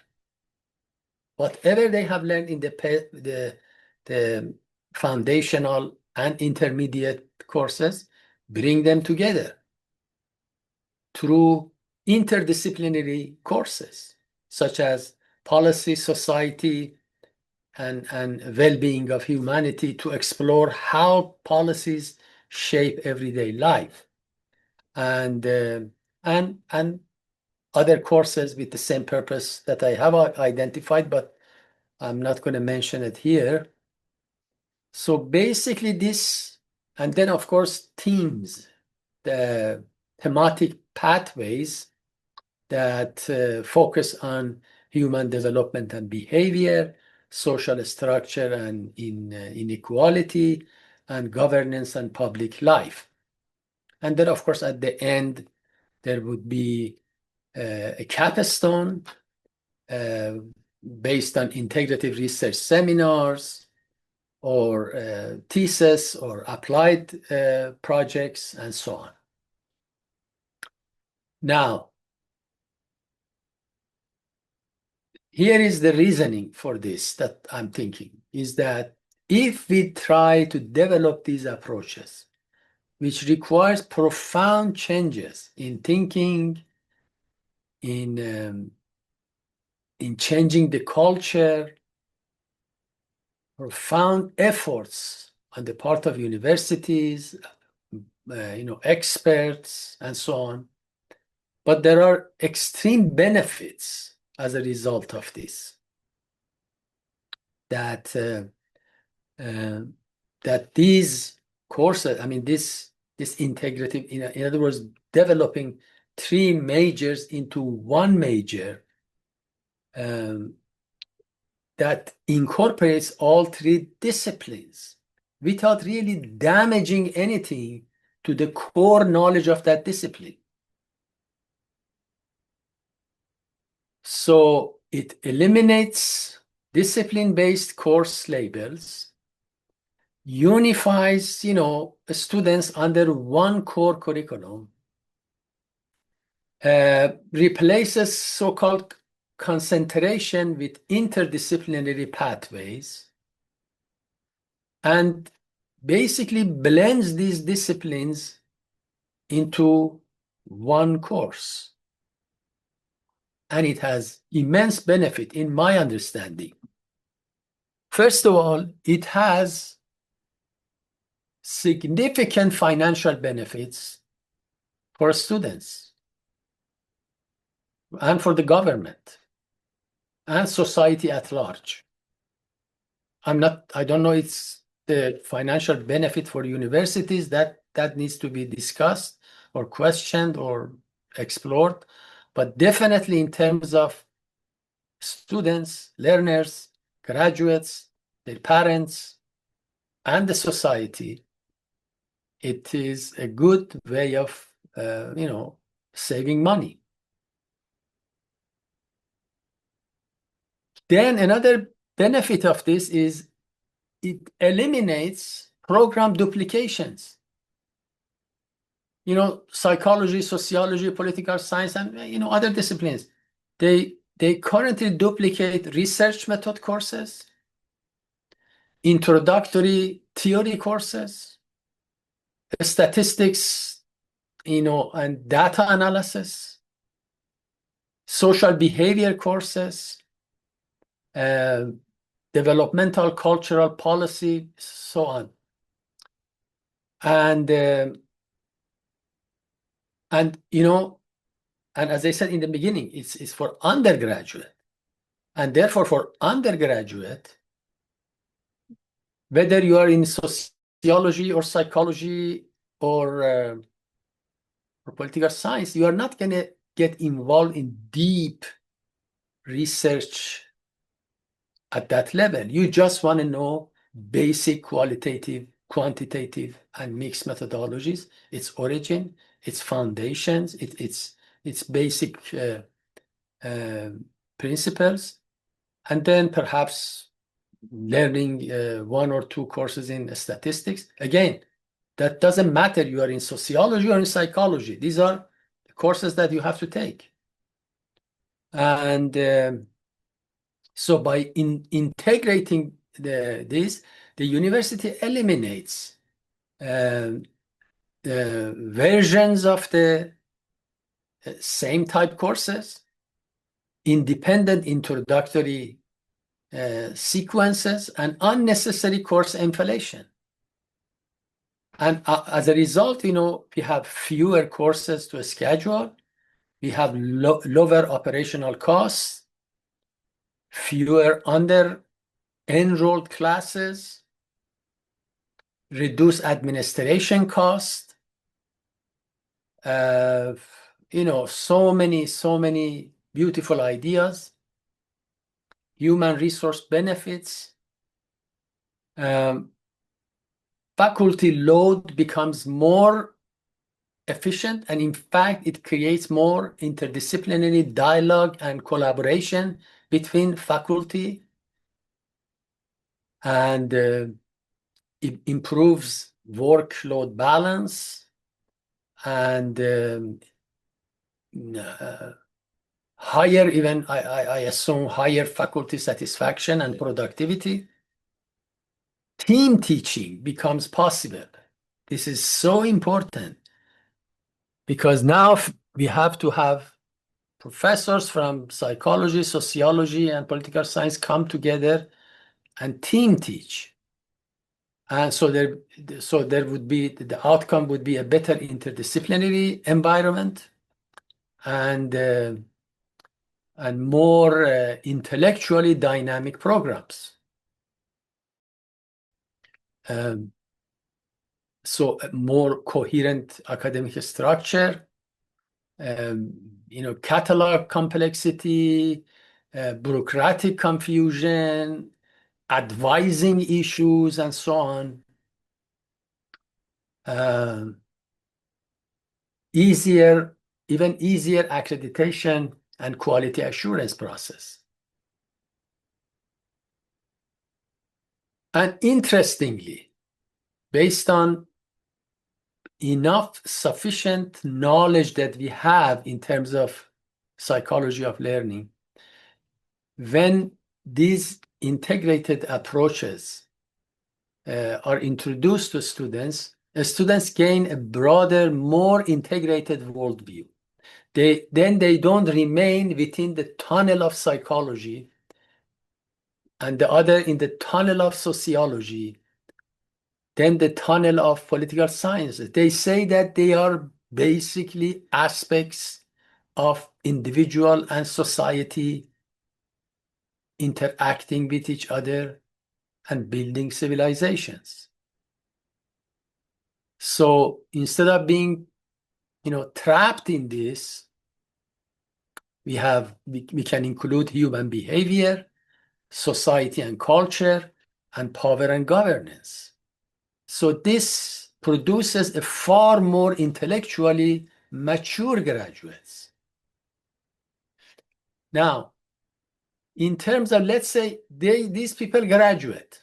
Whatever they have learned in the foundational and intermediate courses, bring them together through interdisciplinary courses, such as policy, society, and well-being of humanity, to explore how policies shape everyday life, and other courses with the same purpose that I have identified, but I'm not going to mention it here. So basically this, and then of course themes, the thematic pathways that focus on human development and behavior, social structure and inequality, and governance and public life. And then of course at the end, there would be a capstone based on integrative research seminars, or thesis, or applied projects, and so on. Now, here is the reasoning for this that I'm thinking, is that if we try to develop these approaches, which requires profound changes in thinking, in changing the culture, profound efforts on the part of universities, experts, and so on. But there are extreme benefits as a result of this. That these courses, I mean, this integrative, in other words, developing three majors into one major that incorporates all three disciplines without really damaging anything to the core knowledge of that discipline. So it eliminates discipline-based course labels, unifies, students under one core curriculum, replaces so-called concentration with interdisciplinary pathways, and basically blends these disciplines into one course. And it has immense benefit in my understanding. First of all, it has significant financial benefits for students and for the government and society at large. I don't know it's the financial benefit for universities that needs to be discussed or questioned or explored, but definitely in terms of students, learners, graduates, their parents, and the society, it is a good way of, saving money. Then another benefit of this is it eliminates program duplications. Psychology, sociology, political science, and other disciplines. They currently duplicate research method courses, introductory theory courses, statistics, and data analysis, social behavior courses, developmental cultural policy, so on. And as I said in the beginning, it's for undergraduate. And therefore, for undergraduate, whether you are in sociology or psychology or political science, you are not going to get involved in deep research at that level. You just want to know basic qualitative, quantitative, and mixed methodologies, its origin, its foundations, its basic principles, and then perhaps learning one or two courses in statistics. Again, that doesn't matter you are in sociology or in psychology. These are the courses that you have to take. And so by integrating this, the university eliminates the versions of the same type courses, independent introductory sequences, and unnecessary course inflation. And as a result, we have fewer courses to schedule, we have lower operational costs, fewer under-enrolled classes, reduce administration cost, so many beautiful ideas, human resource benefits. Faculty load becomes more efficient, and in fact, it creates more interdisciplinary dialogue and collaboration between faculty, and it improves workload balance and higher, even I assume, higher faculty satisfaction and productivity. Team teaching becomes possible. This is so important because now we have to have professors from psychology, sociology, and political science come together and team teach. And so there would be, the outcome would be a better interdisciplinary environment and more intellectually dynamic programs. So a more coherent academic structure, catalog complexity, bureaucratic confusion, advising issues, and so on. Even easier accreditation and quality assurance process. And interestingly, based on enough sufficient knowledge that we have in terms of psychology of learning, when these integrated approaches are introduced to students, students gain a broader, more integrated worldview. Then they don't remain within the tunnel of psychology and the other in the tunnel of sociology, then the tunnel of political sciences. They say that they are basically aspects of individual and society interacting with each other and building civilizations. So instead of being, trapped in this, we can include human behavior, society and culture, and power and governance. So this produces a far more intellectually mature graduates. Now, in terms of, let's say, these people graduate,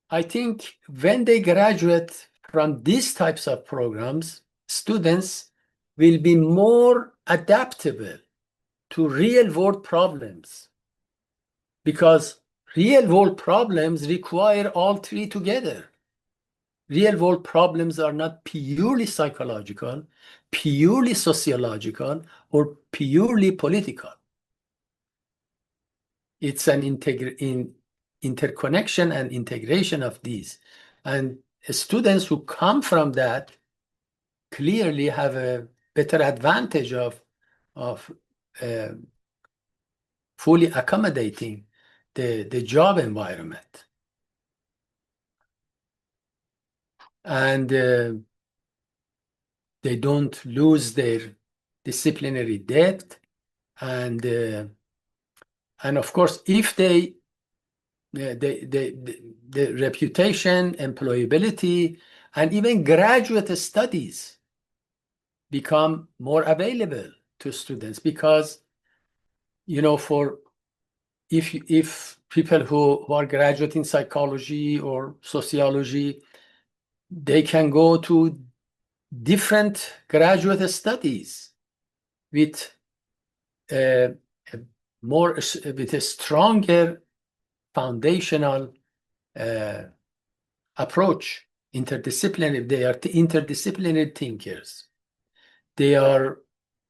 I think when they graduate from these types of programs, students will be more adaptable to real-world problems, because real-world problems require all three together. Real-world problems are not purely psychological, purely sociological, or purely political. It's an interconnection and integration of these. And students who come from that clearly have a better advantage of fully accommodating the job environment. And they don't lose their disciplinary depth. And of course, if the reputation, employability, and even graduate studies become more available to students, because if people who are graduating psychology or sociology, they can go to different graduate studies with a stronger foundational approach. Interdisciplinary, they are interdisciplinary thinkers. They are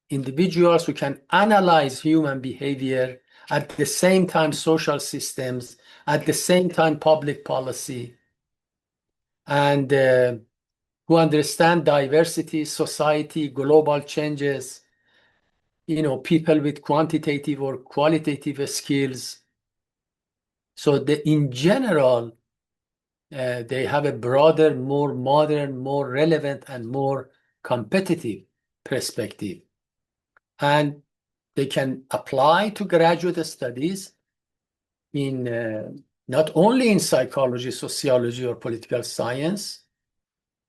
individuals who can analyze human behavior, at the same time social systems, at the same time public policy, and who understand diversity, society, global changes, people with quantitative or qualitative skills. So in general, they have a broader, more modern, more relevant, and more competitive perspective. And they can apply to graduate studies in not only in psychology, sociology, or political science,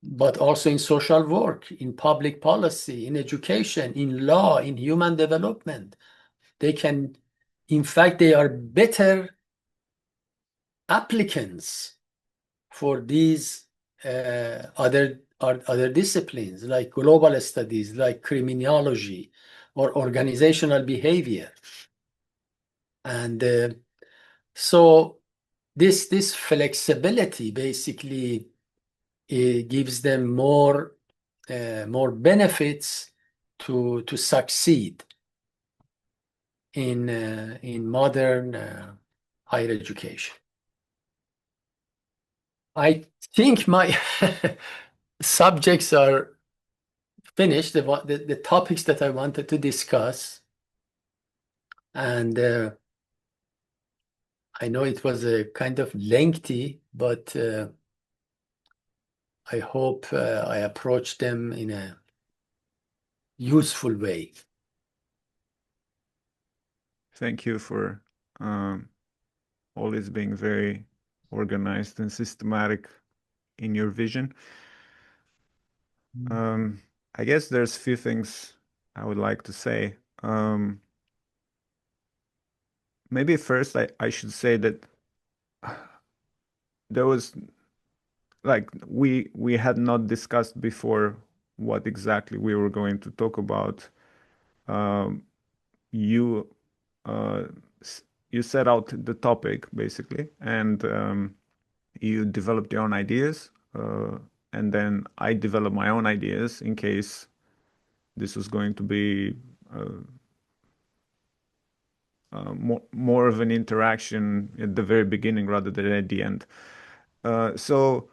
but also in social work, in public policy, in education, in law, in human development. They can, in fact, they are better applicants for these other disciplines like global studies, like criminology or organizational behavior. And so this flexibility basically gives them more benefits to succeed in modern higher education. I think my subjects are finished, the topics that I wanted to discuss. And I know it was a kind of lengthy, but I hope I approached them in a useful way. Thank you for always being very organized and systematic in your vision. I guess there's a few things I would like to say. Maybe first I should say that there was like we had not discussed before what exactly we were going to talk about. Um, you uh, you set out the topic basically, and you developed your own ideas, and then I developed my own ideas in case this was going to be more of an interaction at the very beginning rather than at the end. So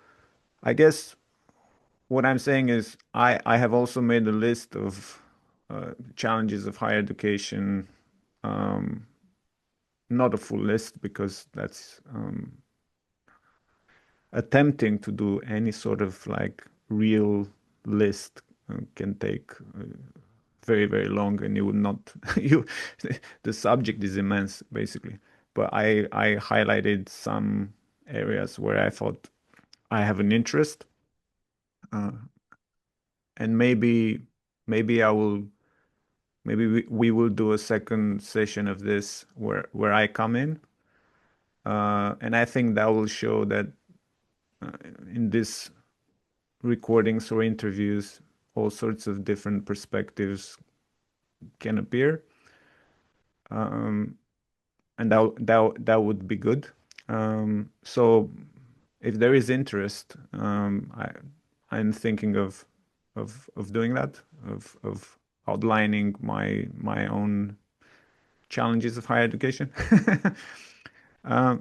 I guess what I'm saying is I have also made a list of challenges of higher education. Not a full list because that's attempting to do any sort of like real list can take very, very long, and you would not you the subject is immense basically. But I highlighted some areas where I thought I have an interest, and maybe I will maybe we will do a second session of this where I come in, and I think that will show that in this recordings or interviews, all sorts of different perspectives can appear, and that would be good. So, if there is interest, I'm thinking of doing that, of outlining my own challenges of higher education.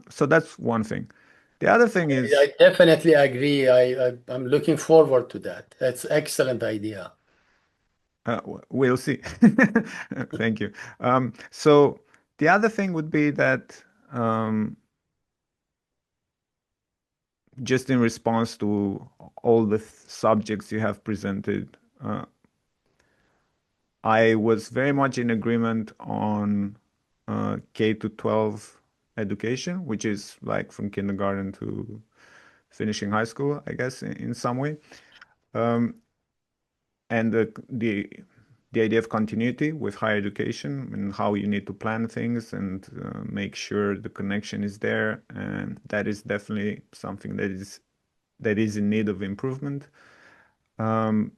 So that's one thing. The other thing is, I definitely agree. I'm looking forward to that. That's excellent idea. we'll see. Thank you. So the other thing would be that just in response to all the subjects you have presented, I was very much in agreement on K to 12 education, which is like from kindergarten to finishing high school, I guess, in some way. And the idea of continuity with higher education and how you need to plan things and make sure the connection is there, and that is definitely something that is in need of improvement. I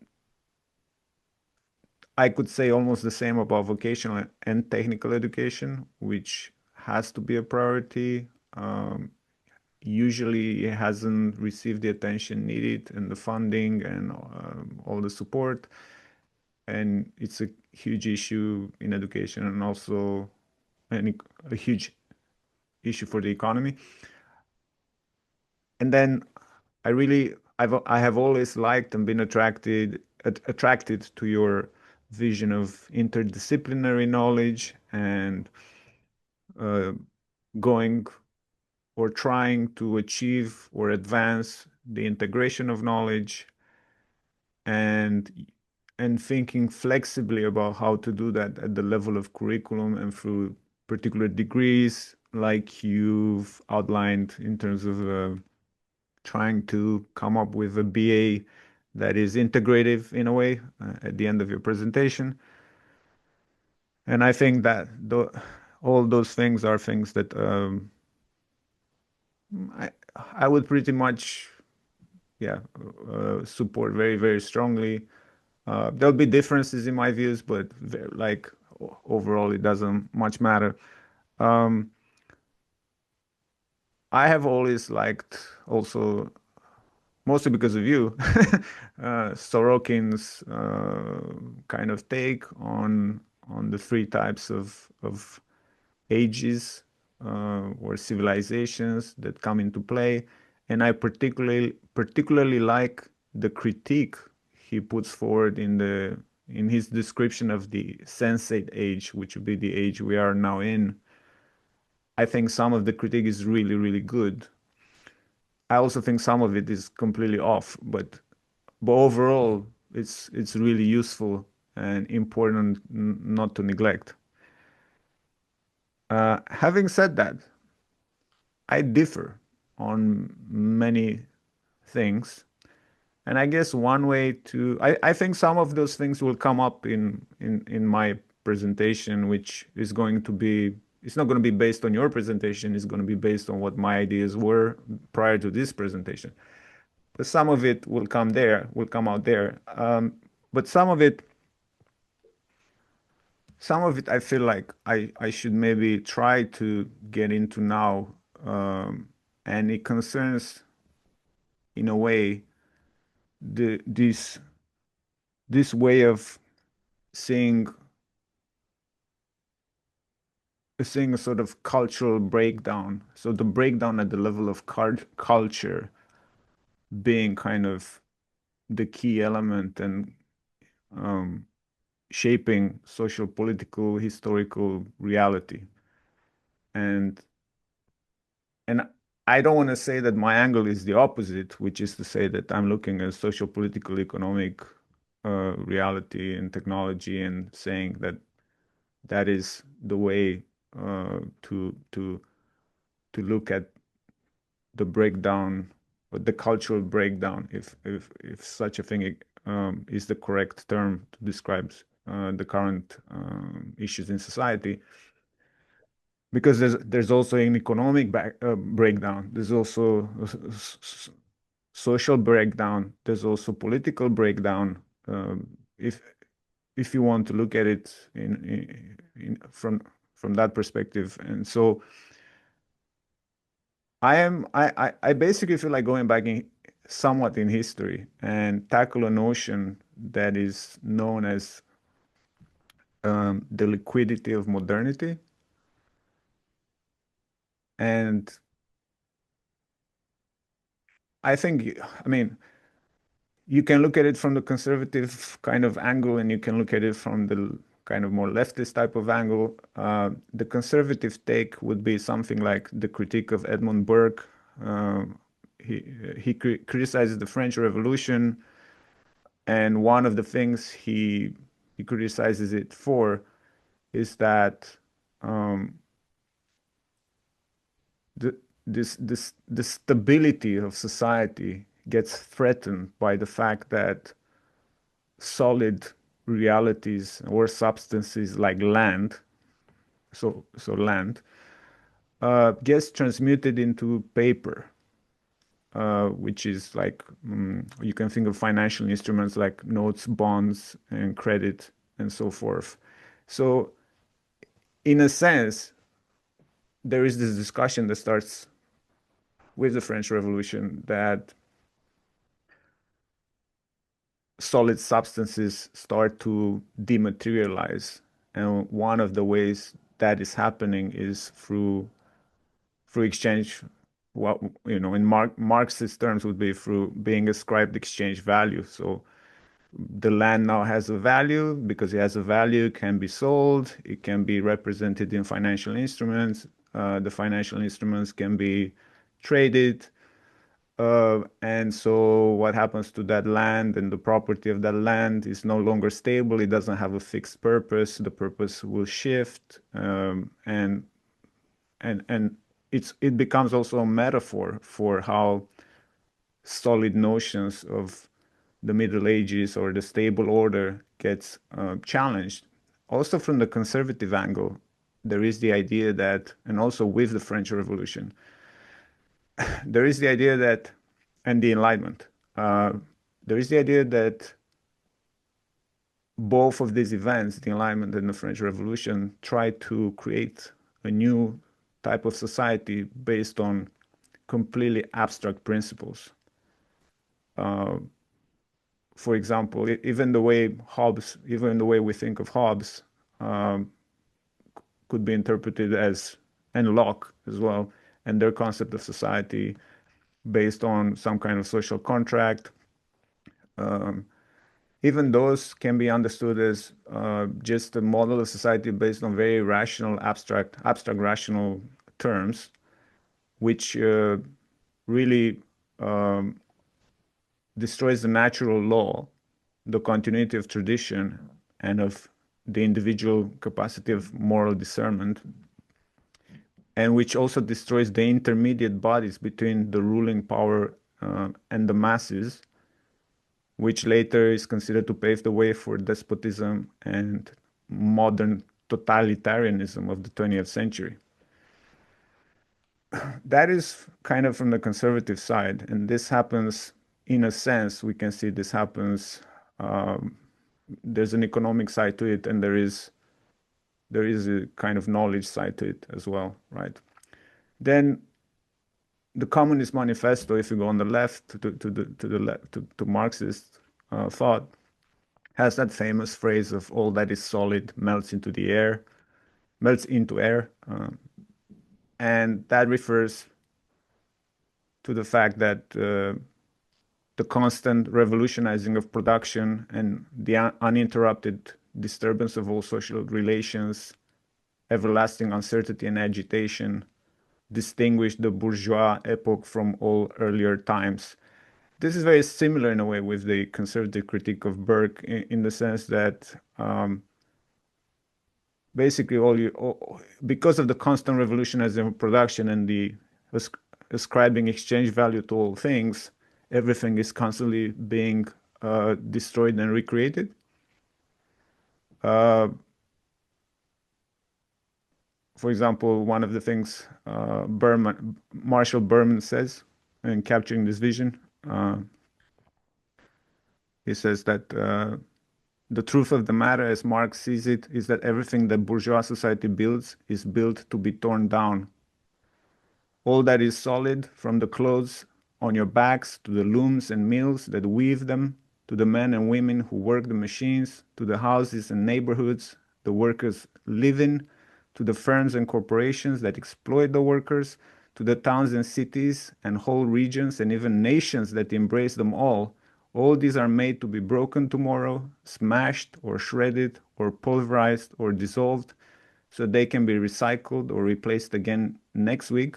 could say almost the same about vocational and technical education, which has to be a priority. Usually it hasn't received the attention needed and the funding and all the support. And it's a huge issue in education and also a huge issue for the economy. And then I have always liked and been attracted to your vision of interdisciplinary knowledge and going or trying to achieve or advance the integration of knowledge, and thinking flexibly about how to do that at the level of curriculum and through particular degrees, like you've outlined in terms of trying to come up with a BA that is integrative in a way at the end of your presentation. And I think that all those things are things that I, I would pretty much, yeah, support very, very strongly. There'll be differences in my views, but like overall, it doesn't much matter. Um, I have always liked also, mostly because of you, Sorokin's kind of take on the three types of ages or civilizations that come into play, and I particularly like the critique he puts forward in his description of the sensate age, which would be the age we are now in. I think some of the critique is really, really good. I also think some of it is completely off, but overall, it's really useful and important not to neglect. Having said that, I differ on many things. And I guess one way to, I think some of those things will come up in my presentation, which is going to be, it's not going to be based on your presentation, it's going to be based on what my ideas were prior to this presentation. But some of it will come there, will come out there. But some of it I feel like I should maybe try to get into now. And it concerns, in a way, the this way of seeing seeing a sort of cultural breakdown. So the breakdown at the level of culture being kind of the key element and um, shaping social, political, historical reality. And and I don't want to say that my angle is the opposite, which is to say that I'm looking at social, political, economic reality and technology and saying that that is the way to look at the breakdown, or the cultural breakdown, if such a thing is the correct term to describe the current issues in society. Because there's also an economic breakdown. There's also social breakdown. There's also political breakdown. If you want to look at it from that perspective, and so I basically feel like going back somewhat in history and tackle a notion that is known as the liquidity of modernity. And I think, I mean, you can look at it from the conservative kind of angle, and you can look at it from the kind of more leftist type of angle. The conservative take would be something like the critique of Edmund Burke. Uh, he criticizes the French Revolution, and one of the things he criticizes it for is that um, the the stability of society gets threatened by the fact that solid realities or substances like land, so land, gets transmuted into paper, which is like you can think of financial instruments like notes, bonds, and credit, and so forth. So, in a sense, there is this discussion that starts with the French Revolution that solid substances start to dematerialize. And one of the ways that is happening is through exchange. What in Marxist terms would be through being ascribed exchange value. So the land now has a value. Because it has a value, it can be sold, it can be represented in financial instruments. The financial instruments can be traded. And so what happens to that land and the property of that land is no longer stable. It doesn't have a fixed purpose. The purpose will shift, and it becomes also a metaphor for how solid notions of the Middle Ages or the stable order gets challenged. Also, from the conservative angle, there is the idea that, and also with the French Revolution, there is the idea that, and the Enlightenment, uh, there is the idea that both of these events, the Enlightenment and the French Revolution, try to create a new type of society based on completely abstract principles. Uh, for example, even the way even the way we think of Hobbes, um, could be interpreted as, and Locke as well, and their concept of society based on some kind of social contract. Um, Even those can be understood as just a model of society based on very rational, abstract rational terms, which really um, destroys the natural law, the continuity of tradition, and of the individual capacity of moral discernment, and which also destroys the intermediate bodies between the ruling power and the masses, which later is considered to pave the way for despotism and modern totalitarianism of the 20th century. That is kind of from the conservative side, and this happens, in a sense, we can see this happens. Um, there's an economic side to it, and there is a kind of knowledge side to it as well, right? Then the Communist Manifesto, if you go on the left to Marxist thought, has that famous phrase of all that is solid melts into the air, melts into air, and that refers to the fact that the constant revolutionizing of production and the uninterrupted disturbance of all social relations, everlasting uncertainty and agitation, distinguish the bourgeois epoch from all earlier times. This is very similar in a way with the conservative critique of Burke, in the sense that basically because of the constant revolutionizing of production and the ascribing exchange value to all things, everything is constantly being destroyed and recreated. Uh, for example, one of the things Marshall Berman says in Capturing This Vision, he says that the truth of the matter, as Marx sees it, is that everything that bourgeois society builds is built to be torn down. All that is solid, from the clothes on your backs to the looms and mills that weave them, to the men and women who work the machines, to the houses and neighborhoods the workers live in, to the firms and corporations that exploit the workers, to the towns and cities and whole regions and even nations that embrace them all these are made to be broken tomorrow, smashed or shredded or pulverized or dissolved, so they can be recycled or replaced again next week.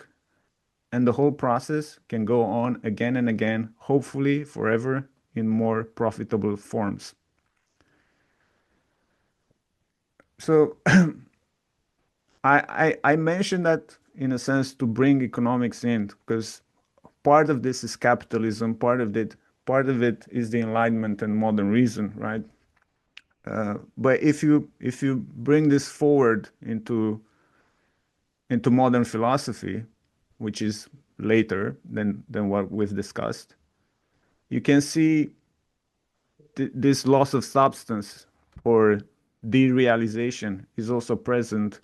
And the whole process can go on again and again, hopefully forever, in more profitable forms. So I mentioned that in a sense to bring economics in, because part of this is capitalism, part of it is the Enlightenment and modern reason, right? But if you bring this forward into modern philosophy, which is later than what we've discussed, you can see this loss of substance or derealization is also present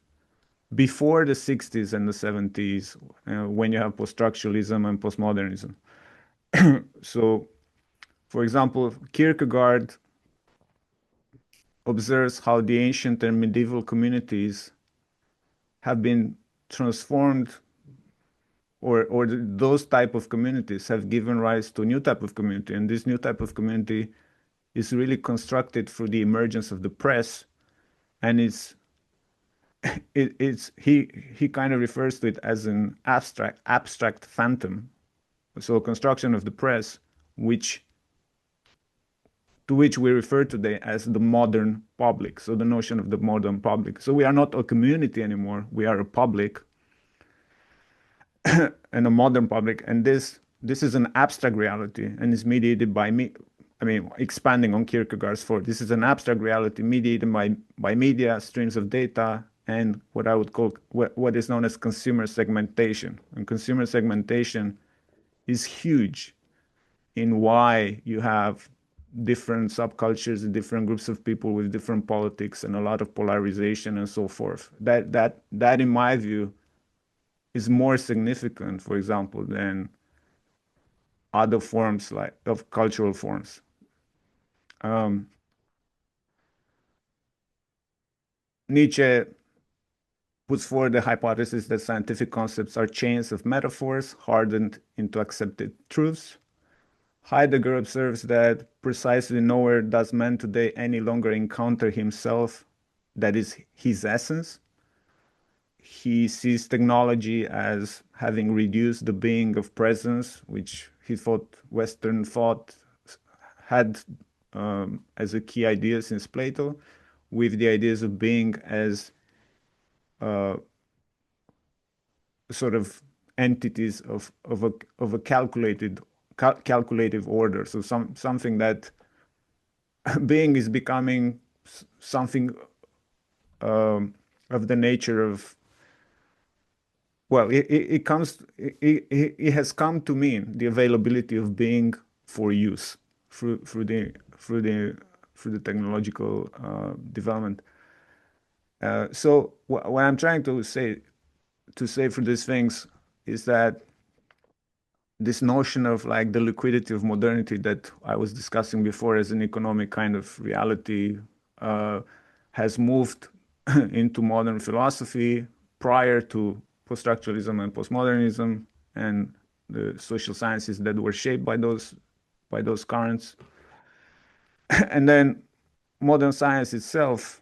before the 60s and the 70s, when you have post-structuralism and postmodernism. So, for example, Kierkegaard observes how the ancient and medieval communities have been transformed, or those type of communities have given rise to a new type of community, and this new type of community is really constructed through the emergence of the press, and it's he kind of refers to it as an abstract phantom, so a construction of the press, which to which we refer today as the modern public. So the notion of the modern public. So we are not a community anymore. We are a public and a modern public. And this is an abstract reality and is mediated by me. I mean, expanding on Kierkegaard's thought, this is an abstract reality mediated by media, streams of data, and what I would call what is known as consumer segmentation. And consumer segmentation is huge in why you have different subcultures and different groups of people with different politics and a lot of polarization and so forth. That in my view is more significant, for example, than other forms like of cultural forms. Nietzsche puts forward the hypothesis that scientific concepts are chains of metaphors hardened into accepted truths. Heidegger observes that precisely nowhere does man today any longer encounter himself, that is, his essence. He sees technology as having reduced the being of presence, which he thought Western thought had as a key idea since Plato, with the ideas of being as sort of entities of a calculative order. So something that being is becoming something of the nature of, well, it has come to mean the availability of being for use through the technological development. So what I'm trying to say for these things is that this notion of like the liquidity of modernity that I was discussing before as an economic kind of reality has moved into modern philosophy prior to post-structuralism and postmodernism and the social sciences that were shaped by those currents. And then modern science itself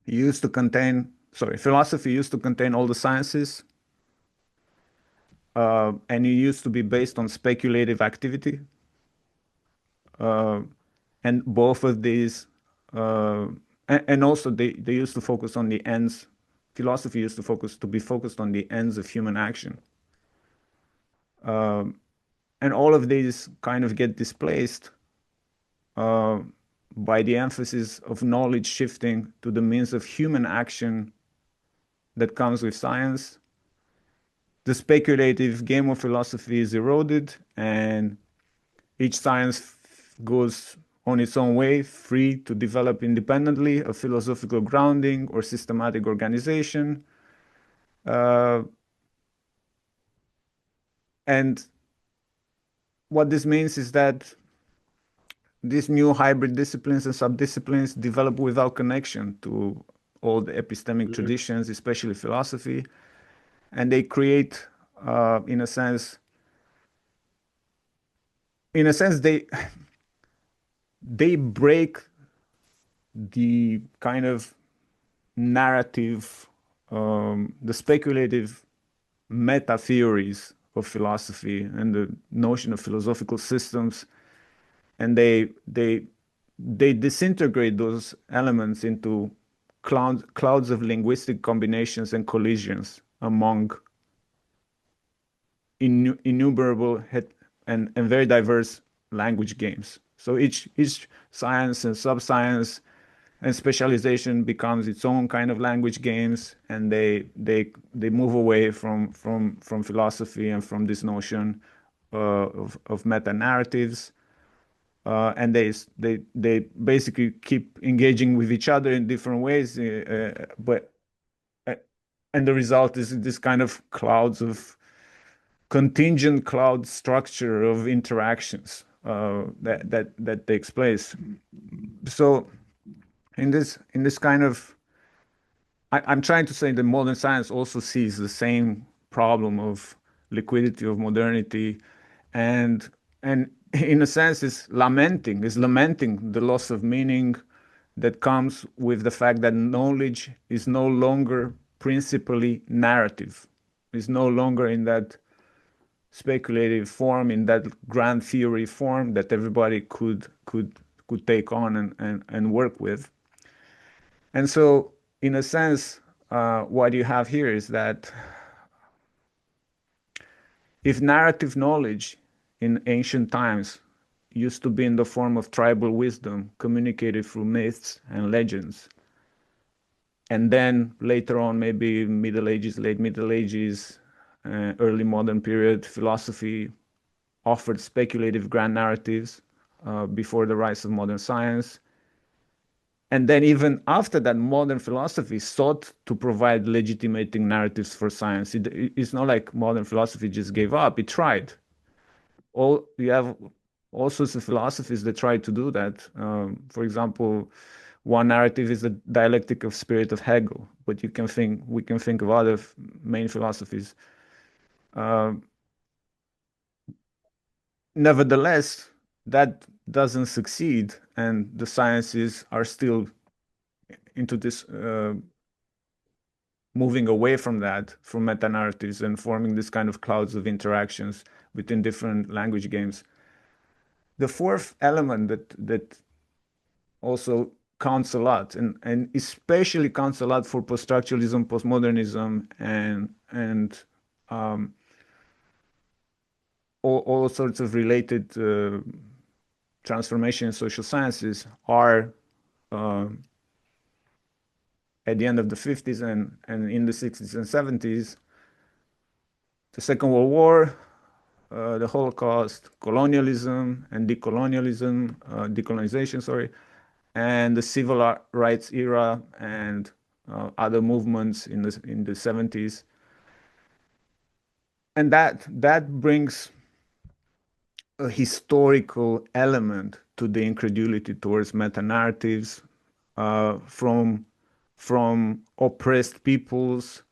used to contain, sorry, philosophy used to contain all the sciences, and it used to be based on speculative activity. And both of these, and also they used to focus on the ends. Philosophy used to be focused on the ends of human action. And all of these kind of get displaced by the emphasis of knowledge shifting to the means of human action that comes with science. The speculative game of philosophy is eroded, and each science goes on its own way, free to develop independently a philosophical grounding or systematic organization. And what this means is that these new hybrid disciplines and subdisciplines develop without connection to all the epistemic traditions, especially philosophy, and they create, in a sense, they break the kind of narrative, the speculative meta theories of philosophy and the notion of philosophical systems, and they disintegrate those elements into clouds of linguistic combinations and collisions among innumerable and very diverse language games. So each science and sub-science and specialization becomes its own kind of language games, and they move away from philosophy and from this notion of meta narratives, and they basically keep engaging with each other in different ways, but and the result is this kind of clouds of contingent cloud structure of interactions that takes place. So in this kind of, I'm trying to say that modern science also sees the same problem of liquidity of modernity, and in a sense is lamenting the loss of meaning that comes with the fact that knowledge is no longer principally narrative, is no longer in that speculative form, in that grand theory form that everybody could take on and work with. And so, in a sense, what you have here is that if narrative knowledge in ancient times used to be in the form of tribal wisdom communicated through myths and legends, and then later on, maybe Middle Ages, late Middle Ages, early modern period, philosophy offered speculative grand narratives before the rise of modern science. And then even after that, modern philosophy sought to provide legitimating narratives for science. It's not like modern philosophy just gave up. It tried. You have all sorts of philosophies that try to do that. For example, one narrative is the dialectic of spirit of Hegel, but we can think of other main philosophies. Nevertheless, that doesn't succeed, and the sciences are still into this moving away from that, from meta narratives, and forming this kind of clouds of interactions between different language games. The fourth element that also counts a lot, and especially counts a lot for post-structuralism, postmodernism, and all sorts of related transformation in social sciences are at the end of the 50s and in the 60s and 70s, the Second World War, the Holocaust, colonialism and decolonization, sorry, and the civil rights era and other movements in the 70s. And that brings a historical element to the incredulity towards meta-narratives from oppressed peoples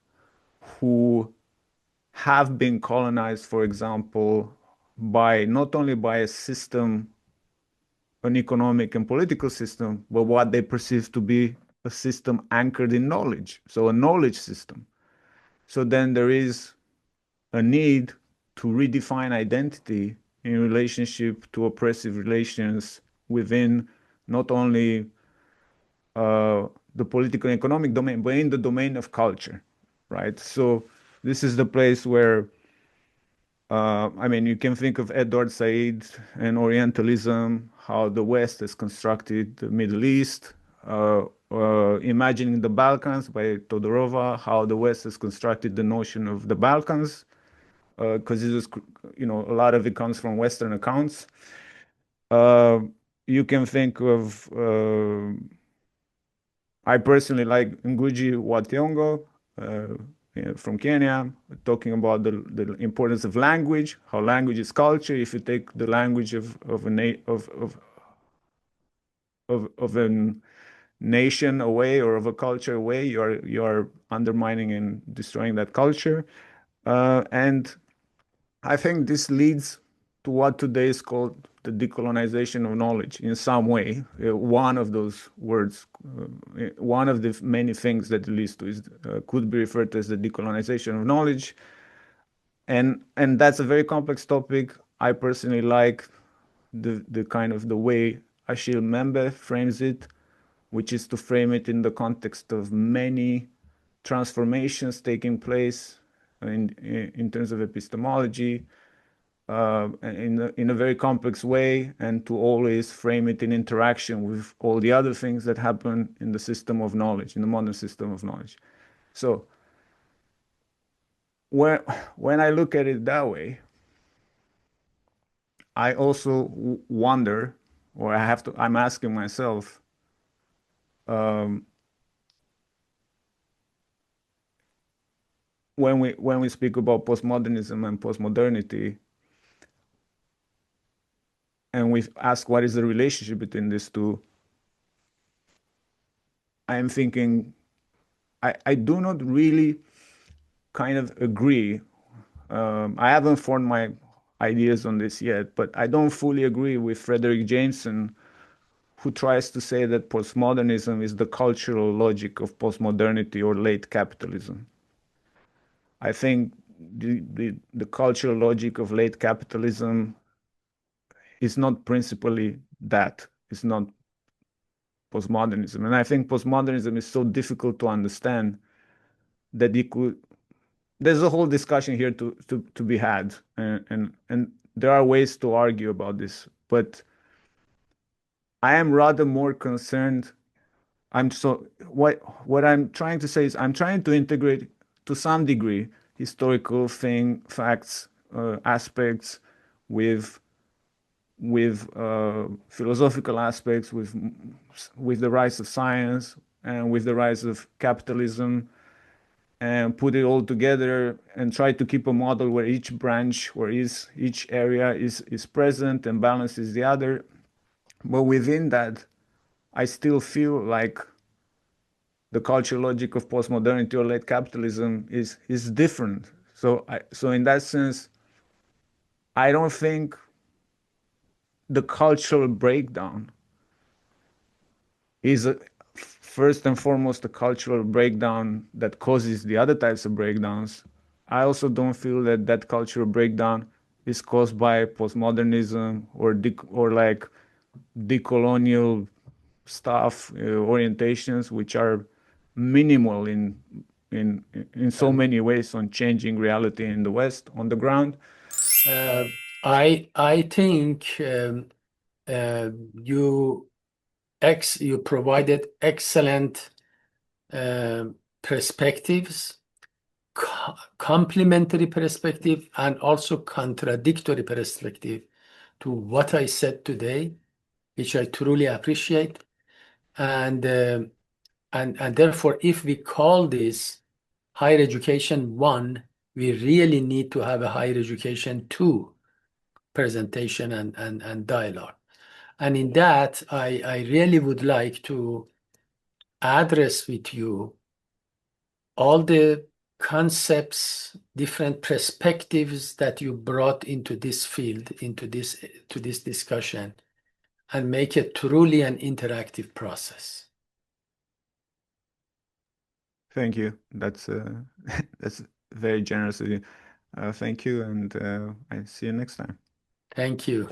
who have been colonized, for example, by not only by a system, an economic and political system, but what they perceive to be a system anchored in knowledge, so a knowledge system. So then there is a need to redefine identity in relationship to oppressive relations within not only the political and economic domain, but in the domain of culture, right? So this is the place where, I mean, you can think of Edward Said and Orientalism, how the West has constructed the Middle East, imagining the Balkans by Todorova, how the West has constructed the notion of the Balkans, because it was, you know, a lot of it comes from Western accounts. You can think of, I personally like Ngugi wa Thiong'o from Kenya, talking about the importance of language, how language is culture. If you take the language of a nation away or of a culture away, you're undermining and destroying that culture. And I think this leads to what today is called the decolonization of knowledge in some way. One of those words, one of the many things that it leads to is could be referred to as the decolonization of knowledge. And that's a very complex topic. I personally like the kind of the way Achille Mbembe frames it, which is to frame it in the context of many transformations taking place in terms of epistemology, in a very complex way, and to always frame it in interaction with all the other things that happen in the system of knowledge, in the modern system of knowledge. So when I look at it that way, I also wonder, or I'm asking myself, when we speak about postmodernism and postmodernity, and we ask what is the relationship between these two, I am thinking I do not really kind of agree. I haven't formed my ideas on this yet, but I don't fully agree with Frederick Jameson, who tries to say that postmodernism is the cultural logic of postmodernity or late capitalism. I think the cultural logic of late capitalism is not principally that. It's not postmodernism. And I think postmodernism is so difficult to understand that there's a whole discussion here to be had. And there are ways to argue about this. But I am rather more concerned. What I'm trying to say is I'm trying to integrate to some degree historical facts, aspects with philosophical aspects, with the rise of science and with the rise of capitalism, and put it all together and try to keep a model where each branch or each area is present and balances the other. But within that, I still feel like the cultural logic of postmodernity or late capitalism is different. So in that sense, I don't think the cultural breakdown is first and foremost a cultural breakdown that causes the other types of breakdowns. I also don't feel that that cultural breakdown is caused by postmodernism or like decolonial stuff, orientations, which are minimal in so many ways on changing reality in the West on the ground. I think you you provided excellent perspectives, complementary perspective, and also contradictory perspective to what I said today, which I truly appreciate. And therefore, if we call this higher education 1, we really need to have a higher education 2 presentation and dialogue. And in that, I really would like to address with you all the concepts, different perspectives that you brought into this field, into this discussion, and make it truly an interactive process. Thank you. That's that's very generous of you. Thank you, and I see you next time. Thank you.